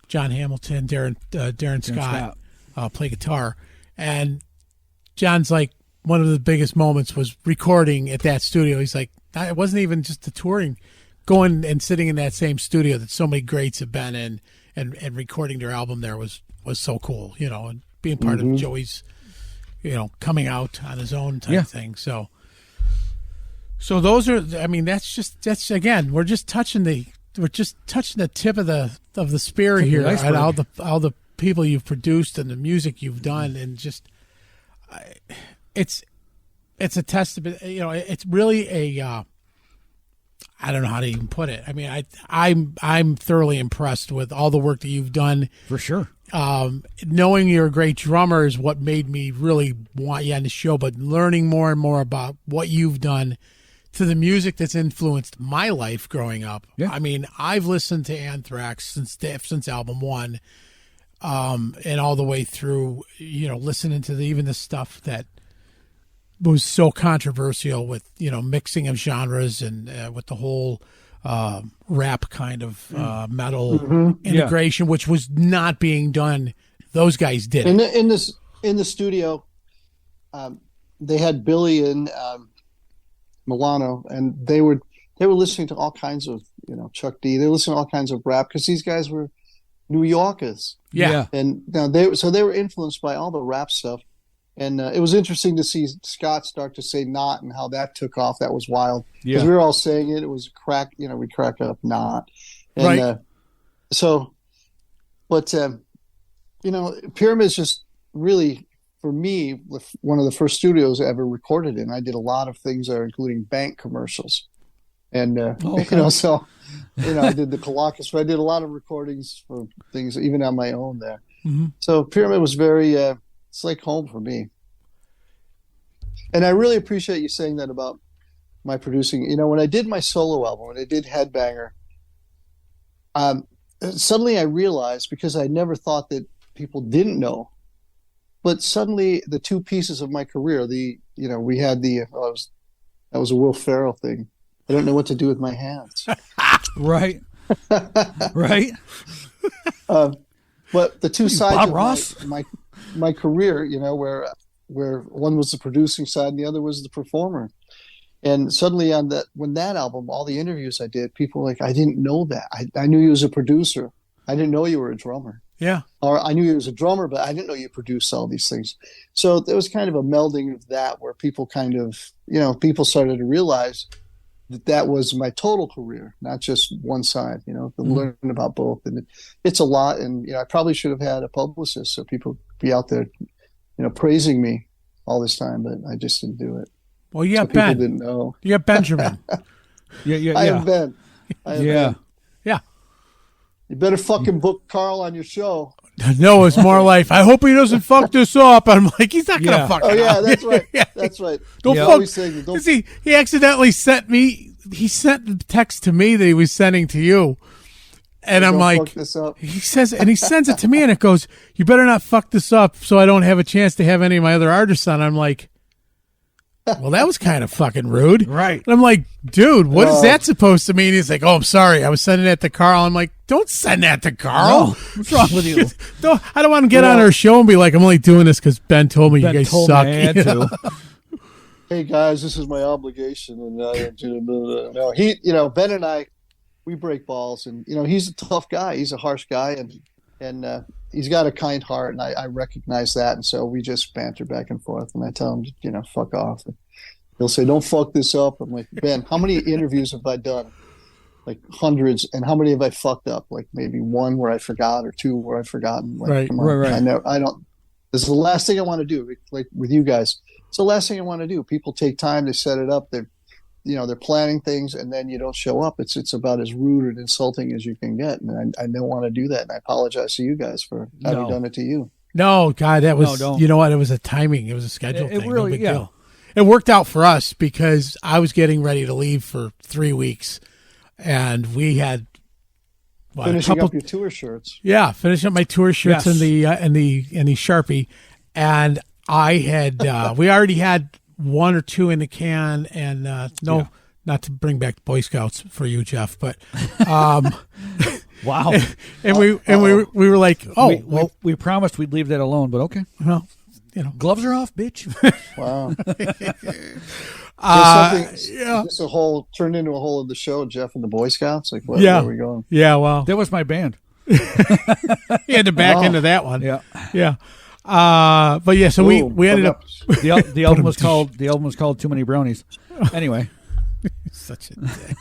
John Hamilton, Darren Scott. Play guitar, and John's like, one of the biggest moments was recording at that studio. He's like, it wasn't even just the touring, going and sitting in that same studio that so many greats have been in, and recording their album there was so cool, and being part of Joey's, coming out on his own type thing. So those are, I mean, that's again, we're just touching the tip of the spear here, and all the people you've produced and the music you've done, and just it's a testament. It's really a I don't know how to even put it. I mean, I'm thoroughly impressed with all the work that you've done. For sure. Knowing you're a great drummer is what made me really want you on the show, but learning more and more about what you've done to the music that's influenced my life growing up. Yeah. I mean, I've listened to Anthrax since album 1. And all the way through, listening to even the stuff that was so controversial with, mixing of genres and with the whole rap kind of metal integration, which was not being done. Those guys did it. In the studio, they had Billy and Milano, and they were listening to all kinds of, Chuck D. They were listening to all kinds of rap because these guys were New Yorkers. Yeah. And now they were influenced by all the rap stuff. And it was interesting to see Scott start to say "not" and how that took off. That was wild. Because we were all saying it. It was crack, we crack up "not." And, right. Pyramid's just really, for me, one of the first studios I ever recorded in. I did a lot of things there, including bank commercials. And, I did the Colossus. I did a lot of recordings for things, even on my own there. Mm-hmm. So Pyramid was very, it's like home for me. And I really appreciate you saying that about my producing. When I did my solo album, when I did Headbanger, suddenly I realized, because I never thought that people didn't know, but suddenly the two pieces of my career, we had that was a Will Ferrell thing. I don't know what to do with my hands. Right. Right. But the two sides Bob of Ross? my career, where one was the producing side and the other was the performer. And suddenly when that album, all the interviews I did, people were like, I didn't know that. I knew you was a producer. I didn't know you were a drummer. Yeah. Or I knew you was a drummer, but I didn't know you produced all these things. So there was kind of a melding of that, where people kind of, people started to realize that was my total career, not just one side, to learn about both. And it's a lot. And, I probably should have had a publicist so people be out there, praising me all this time, but I just didn't do it. Well, you got People Ben. didn't know. You got Benjamin. Yeah. I have Ben. Yeah. Yeah. You better fucking book Carl on your show. No, it's more life. I hope he doesn't fuck this up. I'm like, he's not gonna fuck it up. That's right. Yeah. That's right. Don't You fuck. always say, don't He accidentally sent me. He sent the text to me that he was sending to you, and I'm fuck like, this up. he says, and he sends it to me, and it goes, "You better not fuck this up, so I don't have a chance to have any of my other artists on." I'm like, well, that was kind of fucking rude. Right. And I'm like, dude, what is that supposed to mean? He's like, oh, I'm sorry. I was sending that to Carl. I'm like, don't send that to Carl. No. What's wrong with you? I don't want to get on our show and be like, I'm only doing this because Ben told me Ben you guys told suck. me I had to. Hey guys, this is my obligation, and no, Ben and I, we break balls, and he's a tough guy. He's a harsh guy, and he's got a kind heart, and I recognize that, and so we just banter back and forth, and I tell him, fuck off. And he'll say, don't fuck this up. I'm like, Ben, how many interviews have I done? Like hundreds, and how many have I fucked up? Like maybe one where I forgot, or two where I've forgotten. Like, Right. come on. Right. I don't. This is the last thing I want to do. Like with you guys, it's the last thing I want to do. People take time to set it up. They're planning things, and then you don't show up. It's about as rude and insulting as you can get, and I don't want to do that. And I apologize to you guys for having done it to you. No, God, that was, don't. you know what? It was a timing. It was a schedule It thing. really- no big yeah. deal. It worked out for us because I was getting ready to leave for 3 weeks, and we had Finishing up your tour shirts. Yeah, finishing up my tour shirts Yes. and the Sharpie, and I had we already had one or two in the can, and not to bring back Boy Scouts for you, Jeff, but Wow. and we were like, oh, we promised we'd leave that alone, but okay. well, Gloves are off, bitch. Wow. yeah. This a whole turned into a whole of the show, Jeff and the Boy Scouts. Like, where are we going? Yeah, well, That was my band. you had to back into that one. Yeah. Yeah. But yeah, so we ended up The album was called Too Many Brownies. Anyway. such a dick.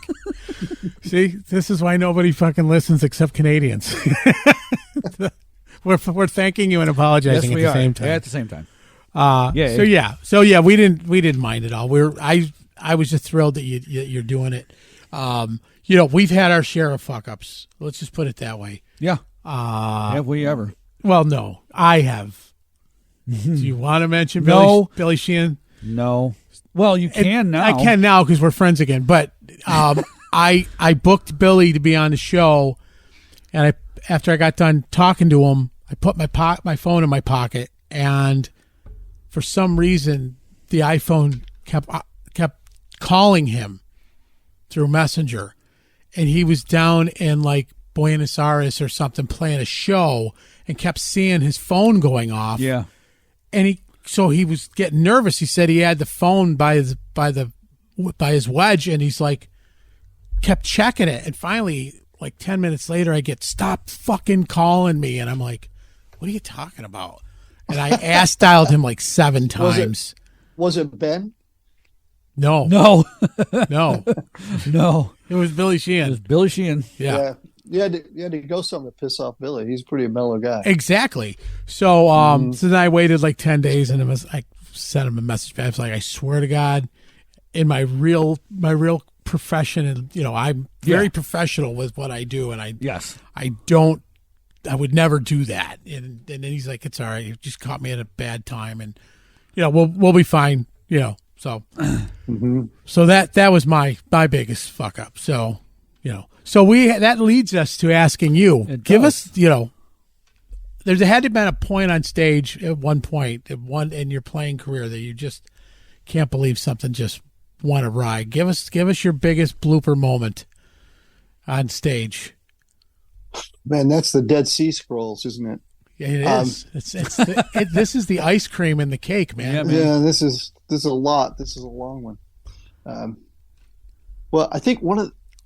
See, this is why nobody fucking listens except Canadians. We're thanking you and apologizing at the same time. Yeah, at the same time. So we didn't mind at all. I was just thrilled that you're doing it. We've had our share of fuck ups. Let's just put it that way. Yeah. Have we ever? Well, no, I have. Do you want to mention No. Billy Sheehan? No. Well, you can now. I can now because we're friends again. But I booked Billy to be on the show, and after I got done talking to him, I put my phone in my pocket, and for some reason the iPhone kept calling him through Messenger, and he was down in like Buenos Aires or something playing a show, and kept seeing his phone going off. Yeah. And he was getting nervous. He said he had the phone by his wedge, and he's like kept checking it, and finally, like 10 minutes later, I get, stop fucking calling me, and I'm like, what are you talking about? And I dialed him like 7 times. Was it Ben? No. No. It was Billy It Sheehan. was Billy Sheehan. Yeah. You had to go something to piss off Billy. He's a pretty mellow guy. Exactly. So so then I waited like 10 days, and I sent him a message back. I was like, I swear to God, in my real profession, and I'm very professional with what I do, and I would never do that. And then he's like, it's all right. You just caught me at a bad time, and we'll be fine. So so that was my biggest fuck up. So So that leads us to asking you. Give us, there's had to have been a point on stage at one point in your playing career that you just can't believe something just went awry. Give us your biggest blooper moment on stage. Man, that's the Dead Sea Scrolls, isn't it? Yeah, it is. This is the ice cream in the cake, man. Yeah, man. Yeah, this is a lot. This is a long one. Well, I think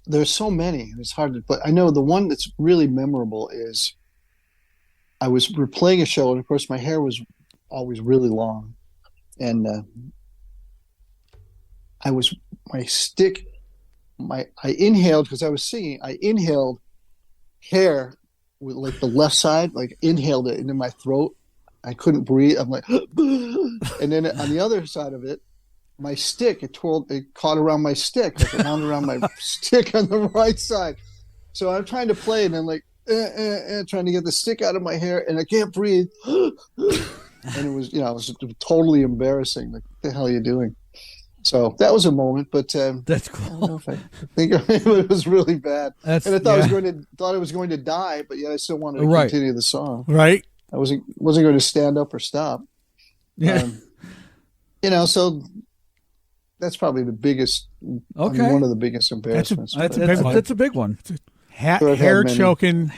there's so many. It's hard to, but I know the one that's really memorable is we're playing a show, and of course my hair was always really long, and I inhaled because I was singing. I inhaled hair with like the left side, like inhaled it into my throat. I couldn't breathe. I'm like, and then on the other side of it, my stick, it caught around my stick, like it wound around my stick on the right side. So I'm trying to play, and I'm like, trying to get the stick out of my hair, and I can't breathe. And it was, it was totally embarrassing. Like, what the hell are you doing? So that was a moment, but that's cool. I think it was really bad. And I thought I was going to die, but yet I still wanted to continue the song. Right. I wasn't going to stand up or stop. Yeah. So that's probably the biggest. Okay. One of the biggest embarrassments. That's a big one. Hair choking,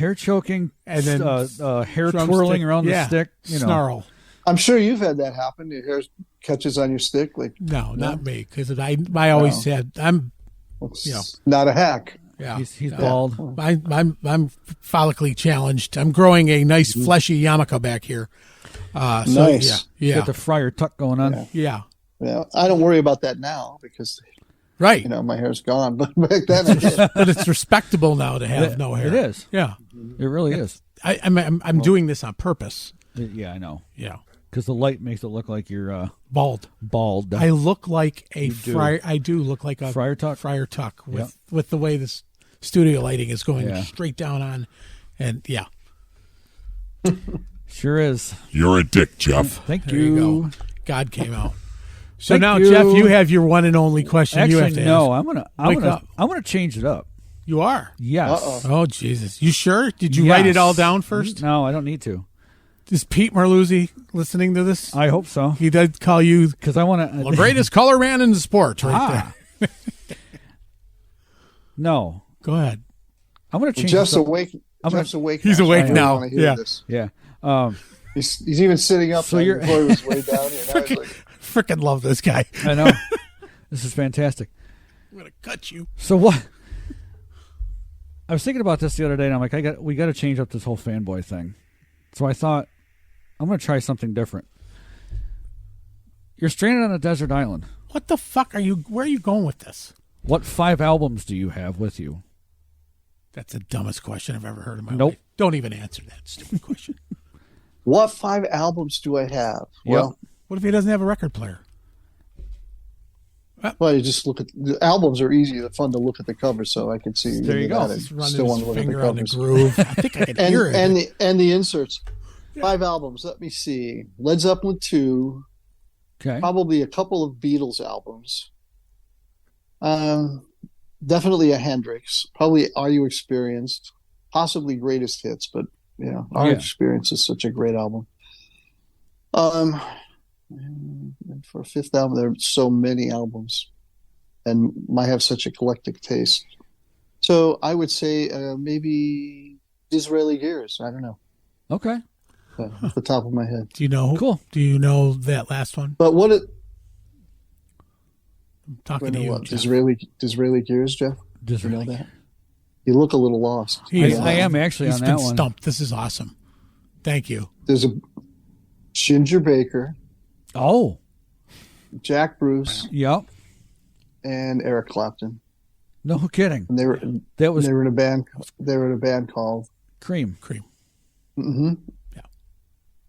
and then hair drumstick, twirling around the stick. Snarl. I'm sure you've had that happen. Your hair catches on your stick. No, not me, because I always said I'm. Not a hack. Yeah, he's bald. I'm follically challenged. I'm growing a nice fleshy yarmulke back here. Nice. Yeah. Got the friar tuck going on. Yeah. Yeah. I don't worry about that now because. Right. My hair's gone, but back then I did. But it's respectable now to have no hair. It is. Yeah. It really is. I'm doing this on purpose. Yeah, I know. Yeah. Because the light makes it look like you're bald. I look like a friar. I do look like a friar tuck. Friar tuck with the way this studio lighting is going straight down on, and sure is. You're a dick, Jeff. Thank there you. You go. God came out. So now, Jeff, you have your one and only question. Actually, you have to ask. I'm gonna change it up. You are? Yes. Oh Jesus! You sure? Did you write it all down first? No, I don't need to. Is Pete Marluzzi listening to this? I hope so. He did call you because I want to the greatest color man in the sport, right there. No, go ahead. I'm going to change. Jeff's awake. Jeff's awake. He's awake now. Yeah. Yeah. He's even sitting up. So before he was way down. Freaking love this guy. I know. This is fantastic. I'm going to cut you. So what? I was thinking about this the other day, and I'm like, we got to change up this whole fanboy thing. So I thought, I'm going to try something different. You're stranded on a desert island. What the fuck are you? Where are you going with this? What 5 albums do you have with you? That's the dumbest question I've ever heard in my life. Don't even answer that stupid question. What 5 albums do I have? Well, what if he doesn't have a record player? Well, you just look at the albums are easy. They're fun to look at the cover, so I can see. There you go. Still want to look at the covers. Groove. I think I can hear it. And the inserts. 5 albums. Let me see. Led Zeppelin 2. Okay. Probably a couple of Beatles albums. Definitely a Hendrix. Probably Are You Experienced? Possibly Greatest Hits, but Are You Experienced is such a great album. For a 5th album, there are so many albums, and I have such eclectic taste. So I would say maybe Disraeli Gears. I don't know. Okay. Off the top of my head. Do you know? Cool. Do you know that last one? But what it? I'm talking to you, Jeff. Disraeli Gears, Jeff. Disraeli. You know that? You look a little lost. I am actually He's on been that one. stumped. This is awesome. Thank you. There's a Ginger Baker. Oh. Jack Bruce. Yep. And Eric Clapton. No kidding. And they were in a band. They were in a band called Cream. Mm-hmm. Yeah.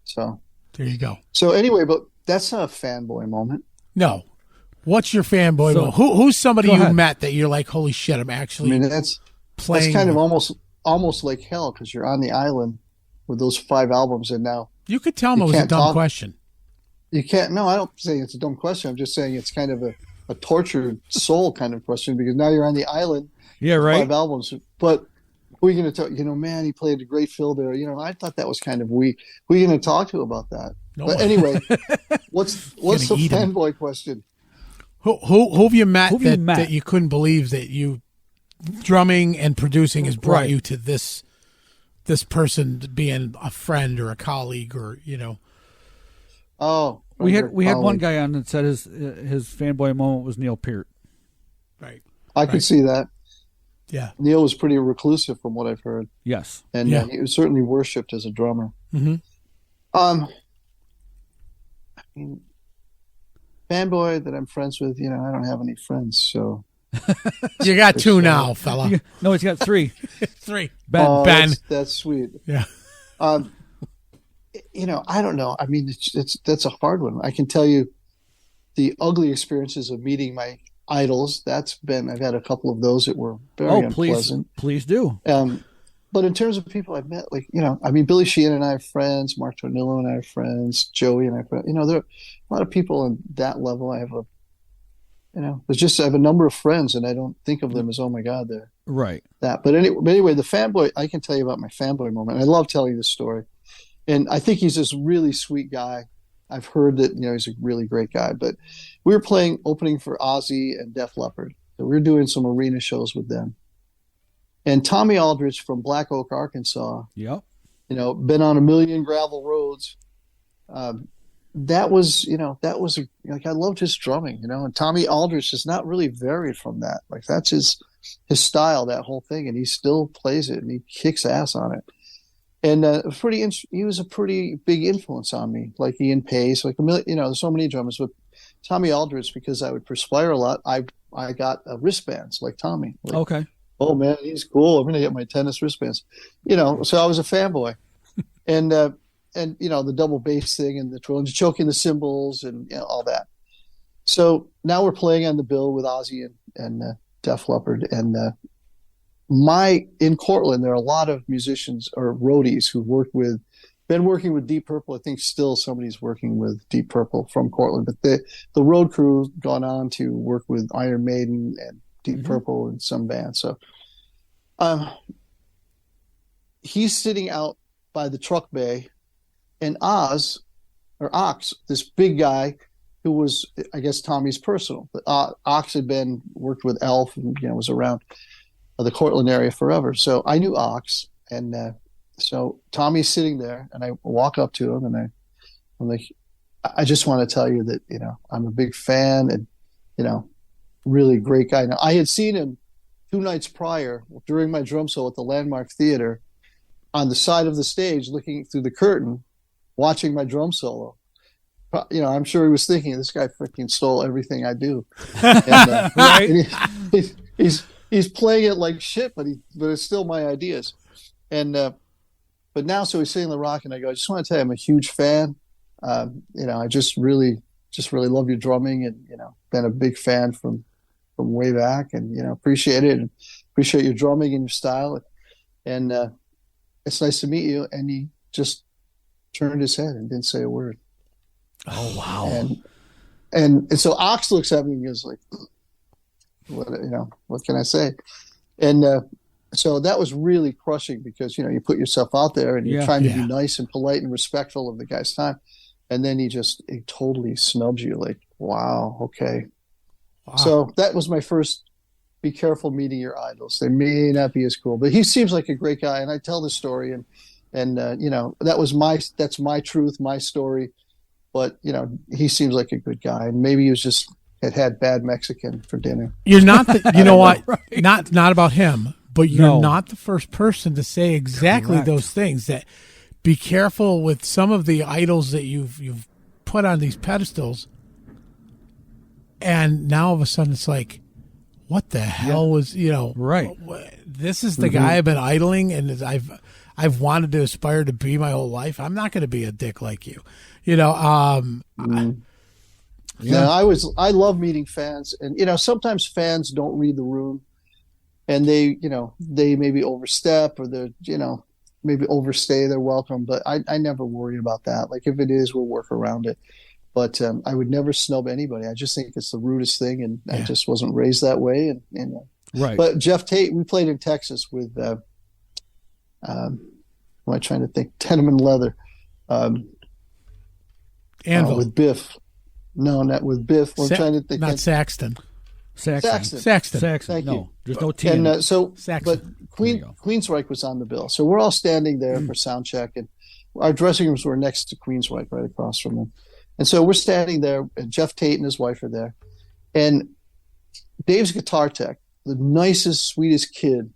So there you go. So anyway, but that's not a fanboy moment. No. What's your fanboy moment? Who's somebody you met that you're like, holy shit, I'm actually that's playing. That's kind of almost like hell because you're on the island with those 5 albums, and now you could tell them it was a dumb question. You can't. No, I don't say it's a dumb question. I'm just saying it's kind of a tortured soul kind of question because now you're on the island Yeah, right. 5 albums. But who are you going to talk? Man, he played a great fill there. I thought that was kind of weak. Who are you going to talk to about that? No But one. anyway, what's the eat 'em. fanboy question? Who have you met Who've you met? that you couldn't believe that you drumming and producing has brought Right. you to this person being a friend or a colleague or Oh, We had one colleague. guy on that said his fanboy moment was Neil Peart. right. I could see that. Yeah. Neil was pretty reclusive from what I've heard, Yes. and Yeah. he was certainly worshipped as a drummer. Mm-hmm. I mean, fanboy that I'm friends with, I don't have any friends, so. You got two now, fella. No, he's got 3. 3. Ben. Oh, Ben. that's sweet. Yeah. I don't know. I mean, that's a hard one. I can tell you the ugly experiences of meeting my idols. I've had a couple of those that were very unpleasant. Please do. But in terms of people I've met, Billy Sheehan and I are friends, Mark Tornillo and I are friends, Joey and I are friends. There are a lot of people on that level. I have I have a number of friends, and I don't think of them as, oh my God, they're Right. that. But anyway, the fanboy, I can tell you about my fanboy moment. I love telling this story. And I think he's this really sweet guy. I've heard that, he's a really great guy. But we were opening for Ozzy and Def Leppard. So we were doing some arena shows with them. And Tommy Aldrich from Black Oak, Arkansas, Yep. been on a million gravel roads. That was I loved his drumming, and Tommy Aldrich is not really varied from that. Like, that's his style, that whole thing. And he still plays it and he kicks ass on it. And he was a pretty big influence on me, like Ian Pace, there's so many drummers. But Tommy Aldrich, because I would perspire a lot, I got wristbands like Tommy. Okay. Oh man, he's cool. I'm gonna get my tennis wristbands. So I was a fanboy, and the double bass thing and the choking the cymbals and all that. So now we're playing on the bill with Ozzy and Def Leppard, and in Cortland, there are a lot of musicians or roadies who been working with Deep Purple. I think still somebody's working with Deep Purple from Cortland, but the road crew's gone on to work with Iron Maiden and Deep Purple and some bands. So he's sitting out by the truck bay, and Ox, this big guy who was, I guess, Tommy's personal. Ox had worked with Elf and was around the Cortland area forever. So I knew Ox, and so Tommy's sitting there, and I walk up to him, and I'm like, I just want to tell you that I'm a big fan, and really great guy. Now, I had seen him 2 nights prior during my drum solo at the Landmark Theater on the side of the stage, looking through the curtain, watching my drum solo. I'm sure he was thinking, this guy freaking stole everything I do. And, Right. and he's playing it like shit, but it's still my ideas. And but now, so he's sitting the rock, and I go, I just want to tell you, I'm a huge fan. I just really love your drumming, and been a big fan from way back, and appreciate it, and appreciate your drumming and your style, and it's nice to meet you. And he just turned his head and didn't say a word. Oh wow! And so Ox looks at me and goes like, what can I say? And so that was really crushing, because you put yourself out there and you're trying to be nice and polite and respectful of the guy's time, and then he totally snubs you. Like, wow, okay. Wow. So that was my first. Be careful meeting your idols. They may not be as cool, but he seems like a great guy. And I tell this story, and that's my truth, my story. But he seems like a good guy, and maybe he was just had bad Mexican for dinner. You're not the, what? Right. Not about him, but you're not the first person to say exactly those things. That be careful with some of the idols that you've put on these pedestals, and now all of a sudden it's like, what the hell was right? This is the guy I've been idling, and I've wanted to aspire to be my whole life. I'm not going to be a dick like you, I love meeting fans, and sometimes fans don't read the room, and they maybe overstep, or they're maybe overstay their welcome. But I never worry about that. Like, if it is, we'll work around it. But I would never snub anybody. I just think it's the rudest thing, and I just wasn't raised that way. And Right. But Jeff Tate, we played in Texas with, am I trying to think? Tenement Leather. Anvil. With Biff. No, not with Biff. I'm trying to think. Not Saxton. Saxton. Thank you. No, there's no T. And in it. Saxton. but Queensryche was on the bill. So we're all standing there for sound check, and our dressing rooms were next to Queensryche, right across from them. And so we're standing there, and Jeff Tate and his wife are there. And Dave's guitar tech, the nicest, sweetest kid.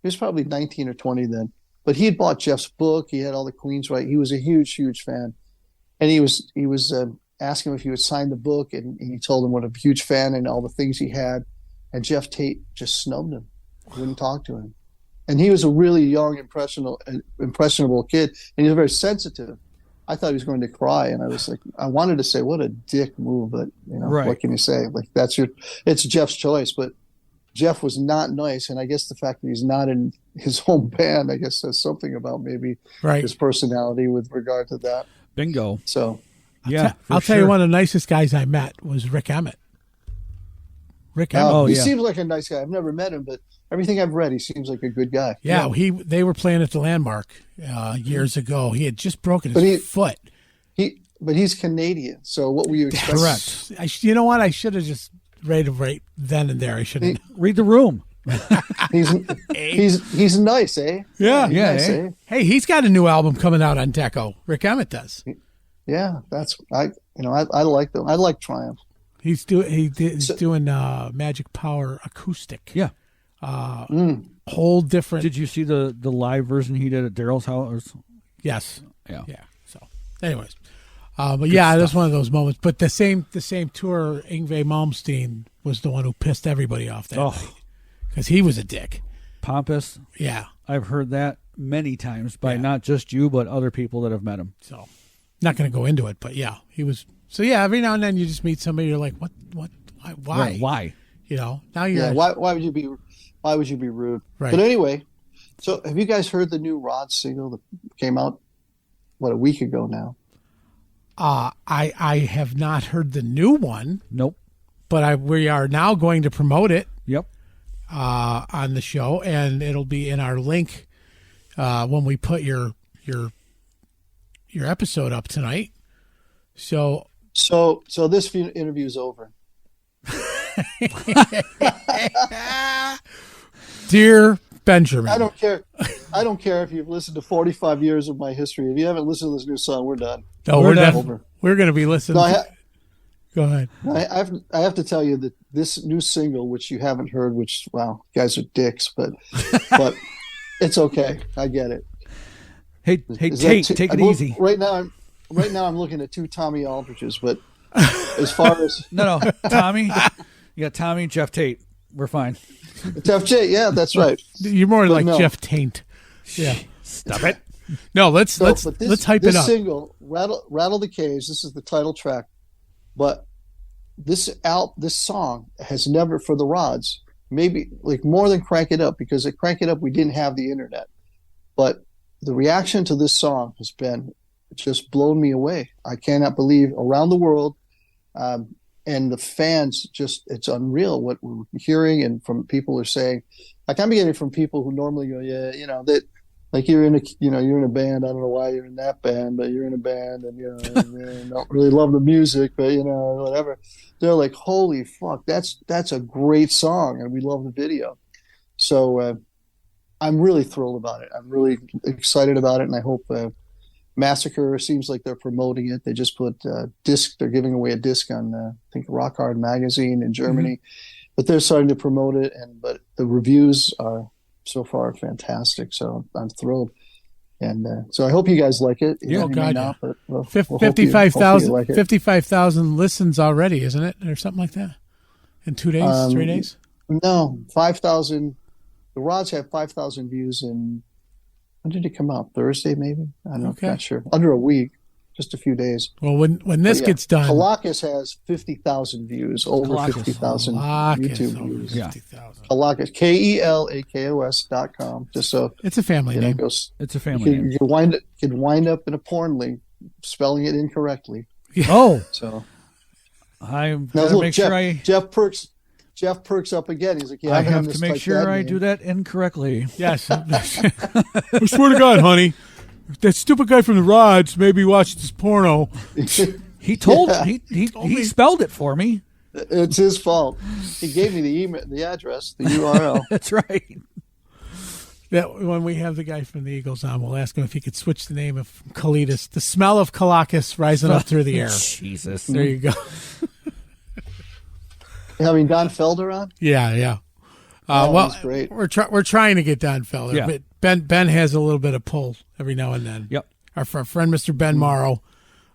He was probably 19 or 20 then. But he had bought Jeff's book. He had all the Queensryche. He was a huge, huge fan. And he was asking him if he would sign the book, and he told him what a huge fan and all the things he had. And Jeff Tate just snubbed him, wouldn't talk to him. And he was a really young, impressionable kid, and he was very sensitive. I thought he was going to cry, and I was like, I wanted to say, what a dick move, but what can you say? Like it's Jeff's choice, but Jeff was not nice, and I guess the fact that he's not in his home band, I guess says something about maybe his personality with regard to that. Bingo. So, I'll tell you, one of the nicest guys I met was Rick Emmett. He seems like a nice guy. I've never met him, but everything I've read, he seems like a good guy. Yeah, they were playing at the Landmark years ago. He had just broken his foot. But he's Canadian, so what were you expecting? Correct. You know what? I should have just read right then and there. I should have. Read the room. he's nice, eh? Yeah, nice, eh? Hey, he's got a new album coming out on Deco. Rick Emmett does. Yeah, I like them. I like Triumph. He's doing Magic Power acoustic. Yeah. Whole different. Did you see the live version he did at Daryl's house? Yes. Yeah. So, anyways, but yeah, that's one of those moments. But the same tour, Yngwie Malmsteen was the one who pissed everybody off that night because he was a dick. Pompous. Yeah. I've heard that many times by not just you, but other people that have met him. So, not going to go into it, but yeah, he was. So yeah, every now and then you just meet somebody, you're like, what, why? Yeah, why? Now you're. Yeah, why would you be rude? Right. But anyway, so have you guys heard the new Rod single that came out a week ago now? I have not heard the new one. Nope. But we are now going to promote it. Yep. On the show, and it'll be in our link when we put your episode up tonight. So this interview is over. Dear Benjamin, I don't care if you've listened to 45 years of my history. If you haven't listened to this new song, we're done. No, we're done. We're going to be listening. Go ahead. I have to tell you that this new single, which you haven't heard, which you guys are dicks, but it's okay. I get it. Hey, take it easy. Right now I'm looking at two Tommy Aldriches, but as far as no, Tommy, you got Tommy and Jeff Tate. We're fine. Jeff Tate, yeah, that's right. You're more like Jeff Taint. Yeah, stop it. No, let's hype it up. This single, Rattle the Cage. This is the title track, but this song has never, for the Rods, maybe like more than Crank It Up, because at Crank It Up we didn't have the internet, but the reaction to this song has been just blown me away. I cannot believe around the world, and the fans it's unreal what we're hearing, and from people are saying, like I'm getting from people who normally go, that like you're in a band. I don't know why you're in that band, but you're in a band, and you don't really love the music, but whatever. They're like, holy fuck, that's a great song, and we love the video. So I'm really thrilled about it. I'm really excited about it, and I hope Massacre seems like they're promoting it. They just put disc. They're giving away a disc on I think Rock Hard magazine in Germany, but they're starting to promote it. But the reviews are so far fantastic. So I'm thrilled, and so I hope you guys like it. Yeah, God, not, but, 55,000 55,000 listens already, isn't it, or something like that? In 2 days, 3 days? No, 5,000. The Rods have 5,000 views in. When did it come out? Thursday, maybe? I'm not sure. Under a week, just a few days. Well, when this gets done, Kalakis has 50,000 views, over 50,000 YouTube views. Yeah, Kalakis, KELAKOS.com. Just so it's a family name. It's a family name. You could wind up in a porn link spelling it incorrectly. Oh, so I'm gonna make sure Jeff Perks. Jeff perks up again. He's like, "Yeah, I I've been on have this to make like sure that I name." do that incorrectly. Yes. I swear to God, honey, that stupid guy from the Rods made me watch this porno. He told Yeah. he spelled it for me. It's his fault. He gave me the email, the address, the URL. That's right. That when we have the guy from the Eagles on, we'll ask him if he could switch the name of Kalidas. The smell of Kalakis rising up through the air. Jesus. There you go. Having Don Felder on? Yeah. That's great. We're trying to get Don Felder, Yeah. but Ben has a little bit of pull every now and then. Yep. Our friend Mr. Ben Morrow,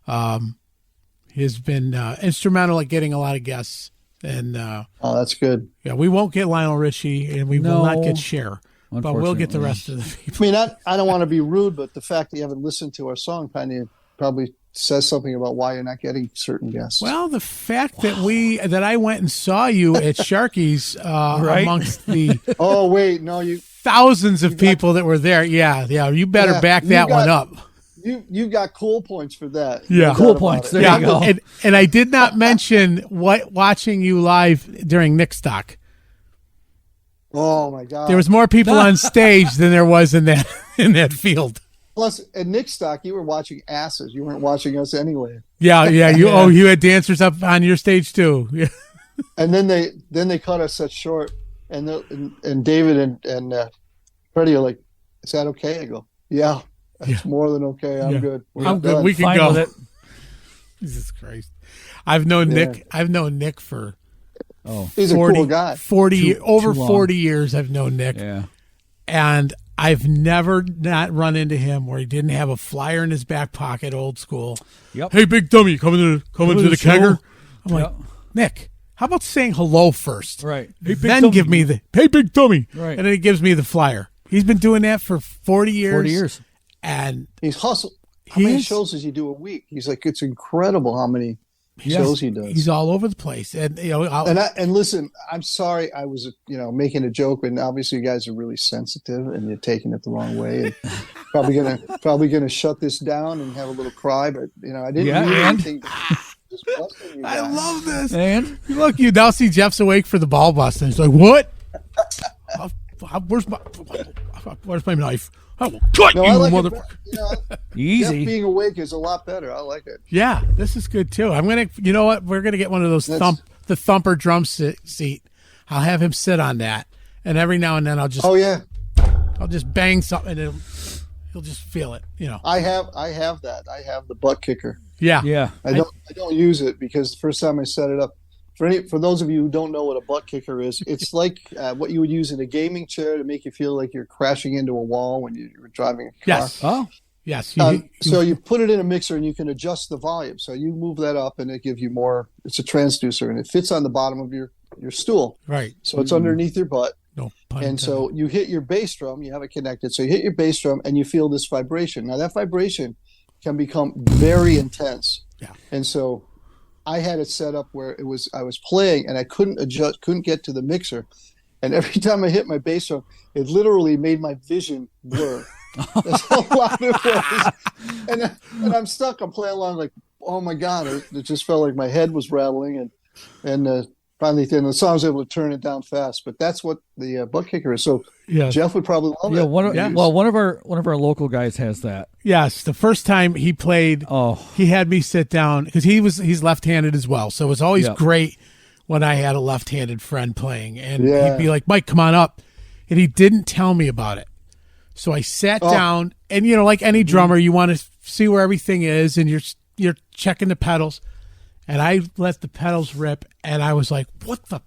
has been instrumental at getting a lot of guests, and That's good. yeah, we won't get Lionel Richie, and we will not get Cher, but we'll get the rest of the people. I mean, I don't want to be rude, but the fact that you haven't listened to our song probably says something about why you're not getting certain guests. Well, the fact that I went and saw you at Sharky's amongst the Oh wait, no, thousands of people that were there. Yeah, you better back that one up. You got cool points for that. Yeah. No Cool doubt about points. it. There you go. And I did not mention watching you live during Nickstock. Oh my God. There was more people on stage than there was in that field. Plus, at Nickstock, you were watching asses. You weren't watching us anyway. Yeah. You had dancers up on your stage too. Yeah. And then they cut us set short, and David and Freddie are like, "Is that okay?" I go, "Yeah, that's more than okay. I'm good. I'm good. done." We can Fine go. with it. Jesus Christ. I've known Nick for He's 40, a cool guy. 40 over too long. 40 years I've known Nick. Yeah. And I've never not run into him where he didn't have a flyer in his back pocket, old school. Yep. Hey, big dummy, coming to the kegger. I'm like, Yep. Nick, how about saying hello first? Right. Hey, then give me the hey, big dummy. Right. And then he gives me the flyer. He's been doing that for 40 years. 40 years. And He's hustled. How He many is. shows does he do a week? He's like, it's incredible how many shows he does. he's all over the place. And And listen, I'm sorry I was making a joke, and obviously you guys are really sensitive and you're taking it the wrong way. And probably gonna shut this down and have a little cry, but I didn't Yeah, do and? anything. Just busting you I guys. love this. And Look, you now see Jeff's awake for the ball bust, and he's like, "What? Where's my knife? I will cut No, you, I like motherfucker!" Jeff easy. being awake is a lot better. I like it. Yeah, this is good too. I'm gonna, you know what? We're gonna get one of those the thumper drum seat. I'll have him sit on that, and every now and then I'll just bang something, and he'll just feel it. I have that. I have the butt kicker. Yeah, Yeah. I don't use it because the first time I set it up, for those of you who don't know what a butt kicker is, it's like what you would use in a gaming chair to make you feel like you're crashing into a wall when you're driving a car. Yes. Oh. Yes. So you put it in a mixer and you can adjust the volume. So you move that up and it gives you more. It's a transducer and it fits on the bottom of your stool. Right. So it's underneath your butt. No pun And so you hit your bass drum. You have it connected. So you hit your bass drum and you feel this vibration. Now that vibration can become very intense. Yeah. And so I had it set up where I was playing and I couldn't get to the mixer. And every time I hit my bass drum, it literally made my vision blur. That's how loud it was. And I'm stuck. I'm playing along like, oh my God. It just felt like my head was rattling. And finally, at the end of the song, I was able to turn it down fast. But that's what the butt kicker is. So Yeah. Jeff would probably love it. One of our local guys has that. Yes, the first time he played, he had me sit down because he's left-handed as well. So it was always great when I had a left-handed friend playing, and he'd be like, "Mike, come on up," and he didn't tell me about it. So I sat down, and like any drummer, you want to see where everything is, and you're checking the pedals, and I let the pedals rip, and I was like, "What the."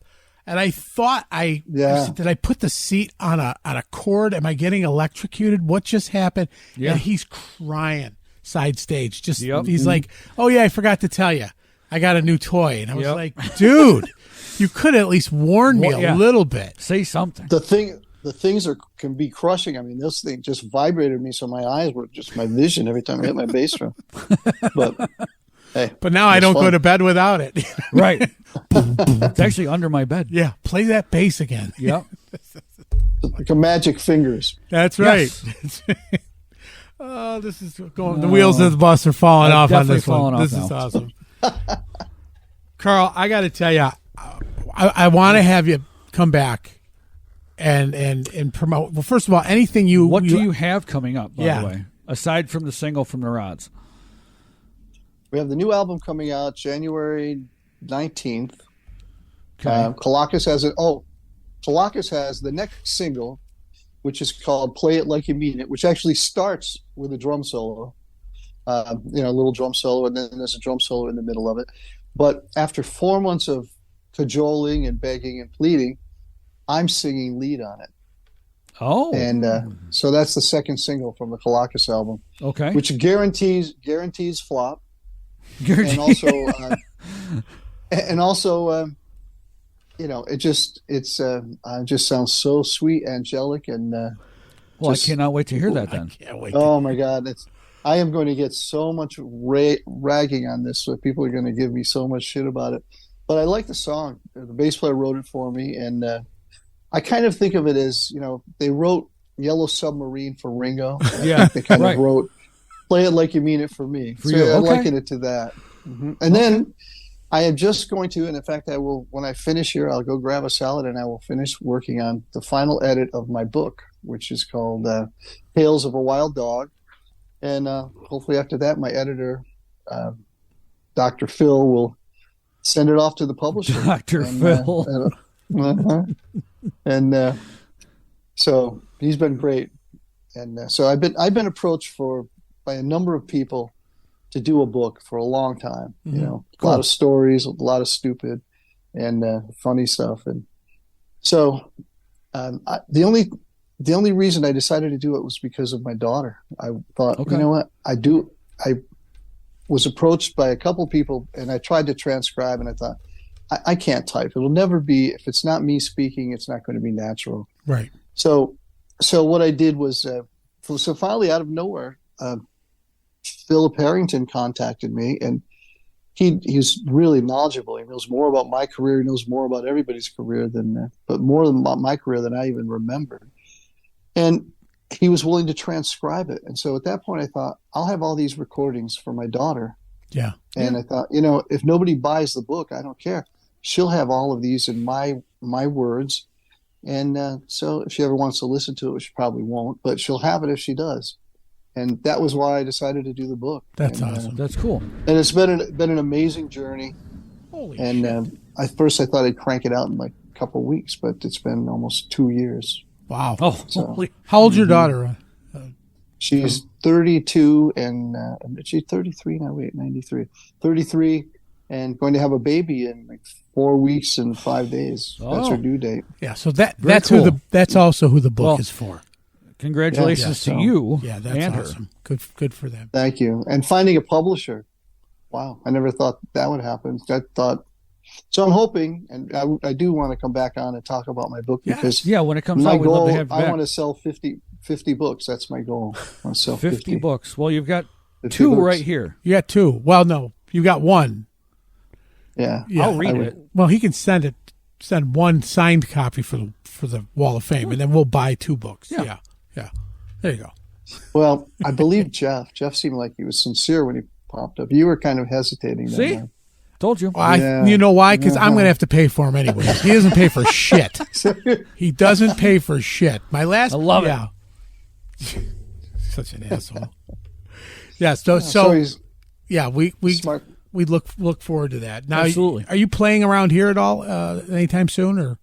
And I thought I said, did I put the seat on a cord? Am I getting electrocuted? What just happened? Yeah. And he's crying side stage. He's like, "Oh yeah, I forgot to tell you, I got a new toy." And I was like, "Dude, you could at least warn me a little bit. Say something." The things can be crushing. I mean, this thing just vibrated me, so my eyes were just my vision every time I hit my bass drum. But hey, But now I don't go to bed without it." Right. It's actually under my bed. Yeah, play that bass again. Yep. like a magic fingers. That's right. Yes. Oh, this is going. The wheels of the bus are falling off on definitely this one. falling off This now. is awesome. Carl, I got to tell you, I want to have you come back and promote. Well, first of all, anything you. What do you have coming up, by Yeah. the way, aside from the single from the Rods? We have the new album coming out January 19th. Okay. Colacus has it. Oh, Colacus has the next single, which is called "Play It Like You Mean It," which actually starts with a drum solo. A little drum solo, and then there's a drum solo in the middle of it. But after 4 months of cajoling and begging and pleading, I'm singing lead on it. Oh. And so that's the second single from the Colacus album, Okay. which guarantees flop. Guarantee- And also, it just sounds so sweet, angelic, and well, I cannot wait to hear that I then. can't wait. oh my God, I am going to get so much ragging on this, so people are going to give me so much shit about it. But I like the song. The bass player wrote it for me, and I kind of think of it as, they wrote Yellow Submarine for Ringo. Yeah, They kind right. of wrote Play It Like You Mean It for me. For So you, I okay. liken it to that. And then I am just going to, and in fact, I will, when I finish here, I'll go grab a salad and I will finish working on the final edit of my book, which is called Tales of a Wild Dog. And hopefully after that, my editor, Dr. Phil, will send it off to the publisher. Dr. Phil. So he's been great. And so I've been approached by a number of people to do a book for a long time. A lot of stories, a lot of stupid and funny stuff. And so the only reason I decided to do it was because of my daughter. I thought, Okay. you know what, I was approached by a couple people, and I tried to transcribe, and I thought, I can't type. It'll never be, if it's not me speaking, it's not going to be natural. Right. So what I did was, so finally out of nowhere, Philip Harrington contacted me, and he's really knowledgeable. He knows more about my career. He knows more about everybody's career but more about my career than I even remembered. And he was willing to transcribe it. And so at that point, I thought, I'll have all these recordings for my daughter. Yeah. And I thought, if nobody buys the book, I don't care. She'll have all of these in my words. And so if she ever wants to listen to it, which she probably won't, but she'll have it if she does. And that was why I decided to do the book. That's And, awesome. That's cool. And it's been an amazing journey. Holy And shit. at first I thought I'd crank it out in like a couple of weeks, but it's been almost 2 years. Wow. Oh, So- holy. How old's your daughter? She's 32 and she's 33 now. Wait, 93, 33, and going to have a baby in like 4 weeks and 5 days. That's her Oh. due date. Yeah. So Very that's cool. that's also who the book Well, is for. Congratulations Yeah, to so- you Yeah. That's and her. awesome. Good for them. Thank you. And finding a publisher. Wow, I never thought that would happen. So I'm hoping, and I do want to come back on and talk about my book Yes. because Yeah, when it comes my out, we'd love goal, to have you I back. want to sell 50 books. That's my goal. I want to sell 50 books. Well, you've got 50 two books. right here. You got two. Well, no, you got one. Yeah. Yeah, I'll read I would- it. Well, he can send one signed copy for the Wall of Fame, and then we'll buy two books. Yeah. Yeah. There you go. Well, I believe Jeff. Jeff seemed like he was sincere when he popped up. You were kind of hesitating. then, See? man. Told you. Well, Yeah. you know why? Because I'm Uh-huh. going to have to pay for him anyways. He doesn't pay for shit. He doesn't pay for shit. My last, I love it. yeah. Such an asshole. Yeah. So he's yeah, we smart. we look forward to that. Now, Absolutely. Are you playing around here at all anytime soon? Or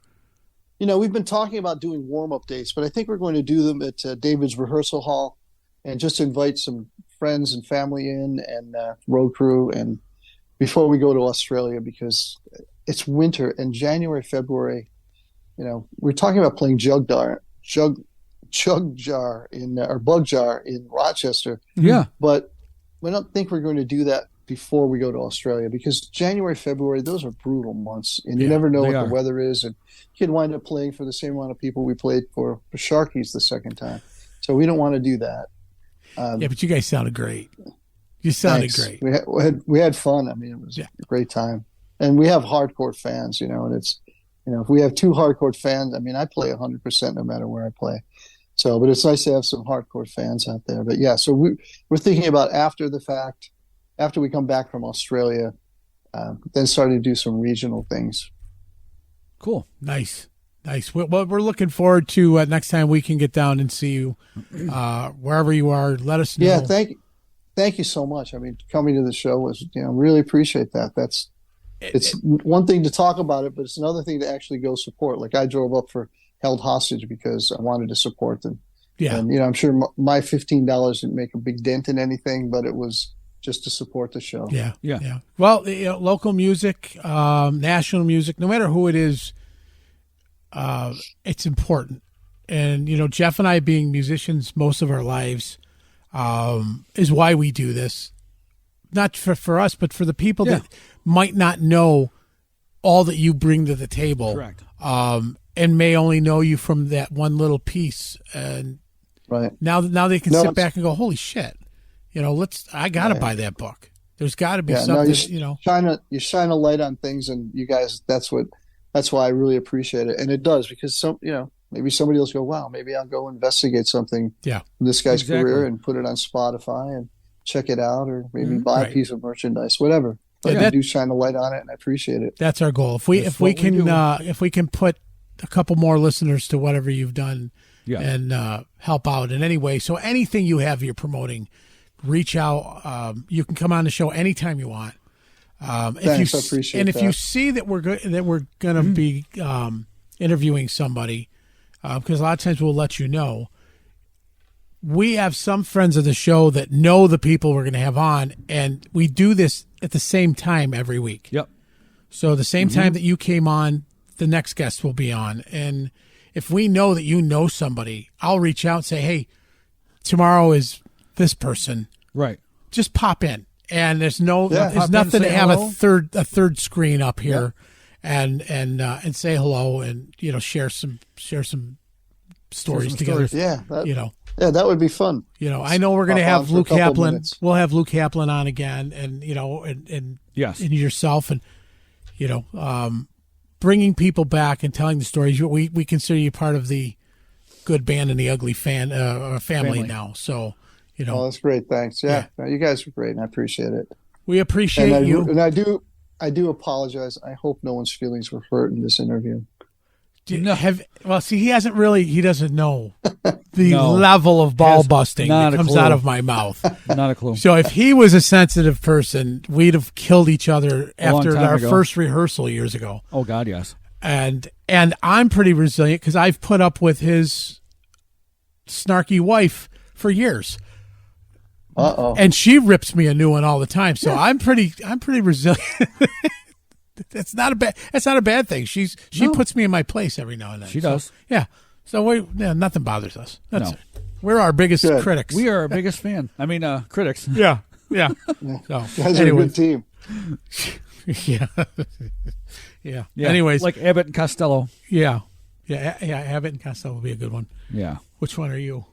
We've been talking about doing warm-up dates, but I think we're going to do them at David's rehearsal hall and just invite some friends and family in and road crew and before we go to Australia because it's winter and January, February, we're talking about playing Jug Jar or Bug Jar in Rochester, Yeah. but we don't think we're going to do that before we go to Australia because January, February, those are brutal months and you Yeah, never know they what are. the weather is and you could wind up playing for the same amount of people we played for Sharkies the second time. So we don't want to do that. yeah, but you guys sounded great. You sounded Thanks. great. We had fun. I mean, it was Yeah. a great time, and we have hardcore fans, and it's, if we have two hardcore fans, I mean, I play 100% no matter where I play. So, but it's nice to have some hardcore fans out there. But yeah, so we're thinking about after the fact, after we come back from Australia, then starting to do some regional things. Cool. Nice. Well, we're looking forward to next time we can get down and see you wherever you are. Let us know. Yeah, thank you so much. I mean, coming to the show was, really appreciate that. It's one thing to talk about it, but it's another thing to actually go support. Like I drove up for Held Hostage because I wanted to support them. Yeah. And, I'm sure my $15 didn't make a big dent in anything, but it was just to support the show. Yeah. Well, local music, national music, no matter who it is, it's important. And, Jeff and I being musicians most of our lives is why we do this. Not for us, but for the people that might not know all that you bring to the table. Correct. And may only know you from that one little piece. And right now they can sit back and go, holy shit. I got to buy that book. There's got to be something, You shine a light on things, and you guys, that's why I really appreciate it. And it does, because maybe somebody else go, wow, maybe I'll go investigate something in this guy's career and put it on Spotify and check it out, or maybe buy a piece of merchandise, whatever. But you do shine a light on it, and I appreciate it. That's our goal. If we can put a couple more listeners to whatever you've done and help out in any way. So anything you have you're promoting, reach out. You can come on the show anytime you want. Thanks, I appreciate that. If you see that we're going to be interviewing somebody, because a lot of times we'll let you know. We have some friends of the show that know the people we're going to have on, and we do this at the same time every week. Yep. So the same time that you came on, the next guest will be on. And if we know that you know somebody, I'll reach out and say, hey, tomorrow is this person. Right. Just pop in. And there's nothing to have a third screen up here and say hello and share some stories together. Yeah, that would be fun. I know we're going to have Luke Kaplan. We'll have Luke Kaplan on again, and and yourself, and bringing people back and telling the stories. We consider you part of the good band and the ugly family now. So Oh, that's great. Thanks. Yeah. No, you guys are great, and I appreciate it. We appreciate you. And I do apologize. I hope no one's feelings were hurt in this interview. He doesn't know the level of ball busting that comes out of my mouth. Not a clue. So if he was a sensitive person, we'd have killed each other after our first rehearsal years ago. Oh God, yes. And I'm pretty resilient because I've put up with his snarky wife for years. And she rips me a new one all the time. So I'm pretty resilient. That's not a bad thing. She puts me in my place every now and then. She does. Yeah. So nothing bothers us. We're our biggest critics. We are our biggest fan. I mean, critics. Yeah. So guys are a good team. yeah. Anyways, like Abbott and Costello. Yeah. Abbott and Costello will be a good one. Yeah. Which one are you?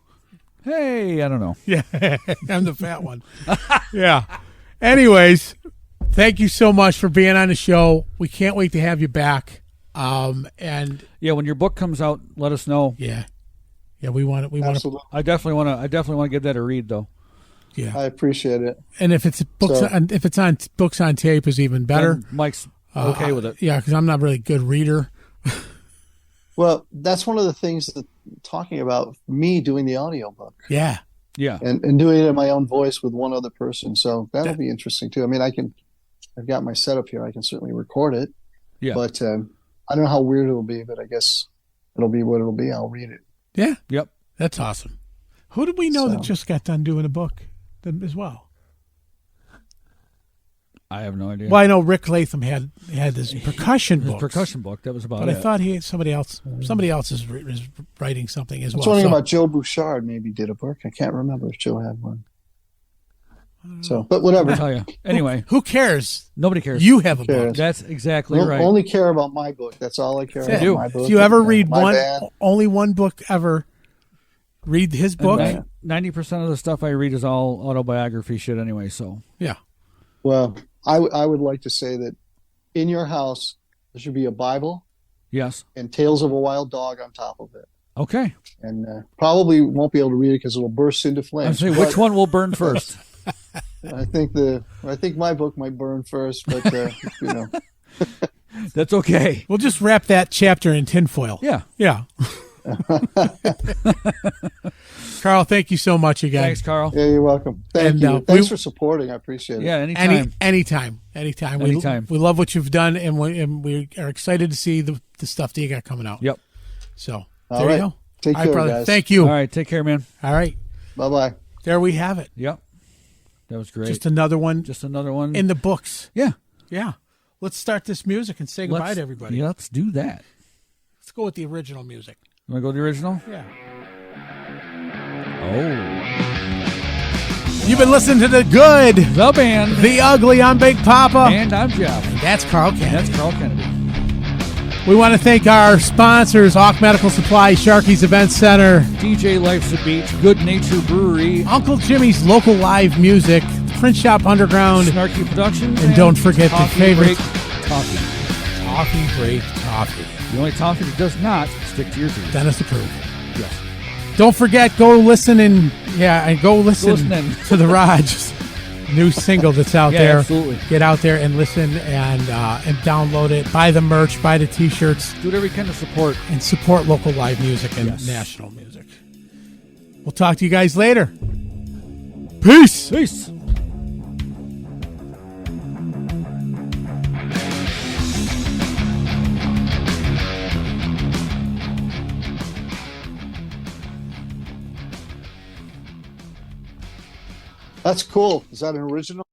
Hey, I don't know. Yeah, I'm the fat one. Yeah. Anyways, thank you so much for being on the show. We can't wait to have you back. And when your book comes out, let us know. Yeah, we want it. Absolutely. I definitely want to give that a read, though. Yeah, I appreciate it. And if it's on books on tape is even better. Then Mike's okay with it. Yeah, because I'm not really a good reader. Well, that's one of the things that talking about me doing the audiobook. Yeah. And doing it in my own voice with one other person. So that'll be interesting too. I mean, I've got my setup here. I can certainly record it. Yeah. But I don't know how weird it'll be, but I guess it'll be what it'll be. I'll read it. Yeah. Yep. That's awesome. Who did we know that just got done doing a book as well? I have no idea. Well, I know Rick Latham had this percussion book. His percussion book. That was about it. But I thought somebody else is writing something as well. I was wondering about Joe Bouchard. Maybe did a book. I can't remember if Joe had one. So, but whatever. I'll tell you. Anyway, who cares? Nobody cares. You have a book. That's exactly right. Only care about my book. That's all I care about. My book. If you ever read only one book ever, read his book. 90% of the stuff I read is all autobiography shit anyway. So yeah. Well, I would like to say that in your house there should be a Bible. Yes. And Tales of a Wild Dog on top of it. Okay. And probably won't be able to read it because it'll burst into flames. I'm saying, which one will burn first? I think my book might burn first, but That's okay. We'll just wrap that chapter in tinfoil. Yeah. Yeah. Carl, thank you so much again. Thanks, Carl. Yeah, you're welcome. Thank you. Thanks for supporting. I appreciate it. Yeah, anytime. Anytime. Anytime. We love what you've done, and we are excited to see the stuff that you got coming out. Yep. So All there right. you go. Take All care, right, brother. guys. Thank you. All right, take care, man. All right. Bye-bye. There we have it. Yep. That was great. Just another one in the books. Yeah. Yeah. Let's start this music and say goodbye to everybody. Yeah, let's do that. Let's go with the original music. You want to go with the original? Yeah. Oh. You've been listening to The Good, The Band, The Ugly. I'm Big Papa. And I'm Jeff. That's Carl Kennedy. That's Carl Kennedy. We want to thank our sponsors, Hawk Medical Supply, Sharky's Event Center, DJ Life's a Beach, Good Nature Brewery, Uncle Jimmy's Local Live Music, Print Shop Underground, Snarky Productions, and don't forget the favorite Toffee. Coffee Break Toffee. The only toffee that does not stick to your teeth. Dennis approved. Yes. Don't forget, go listen to the Raj new single that's out there. Absolutely. Get out there and listen and download it. Buy the merch, buy the T-shirts. Do whatever you can to support. And support local live music and national music. We'll talk to you guys later. Peace. Peace. That's cool. Is that an original?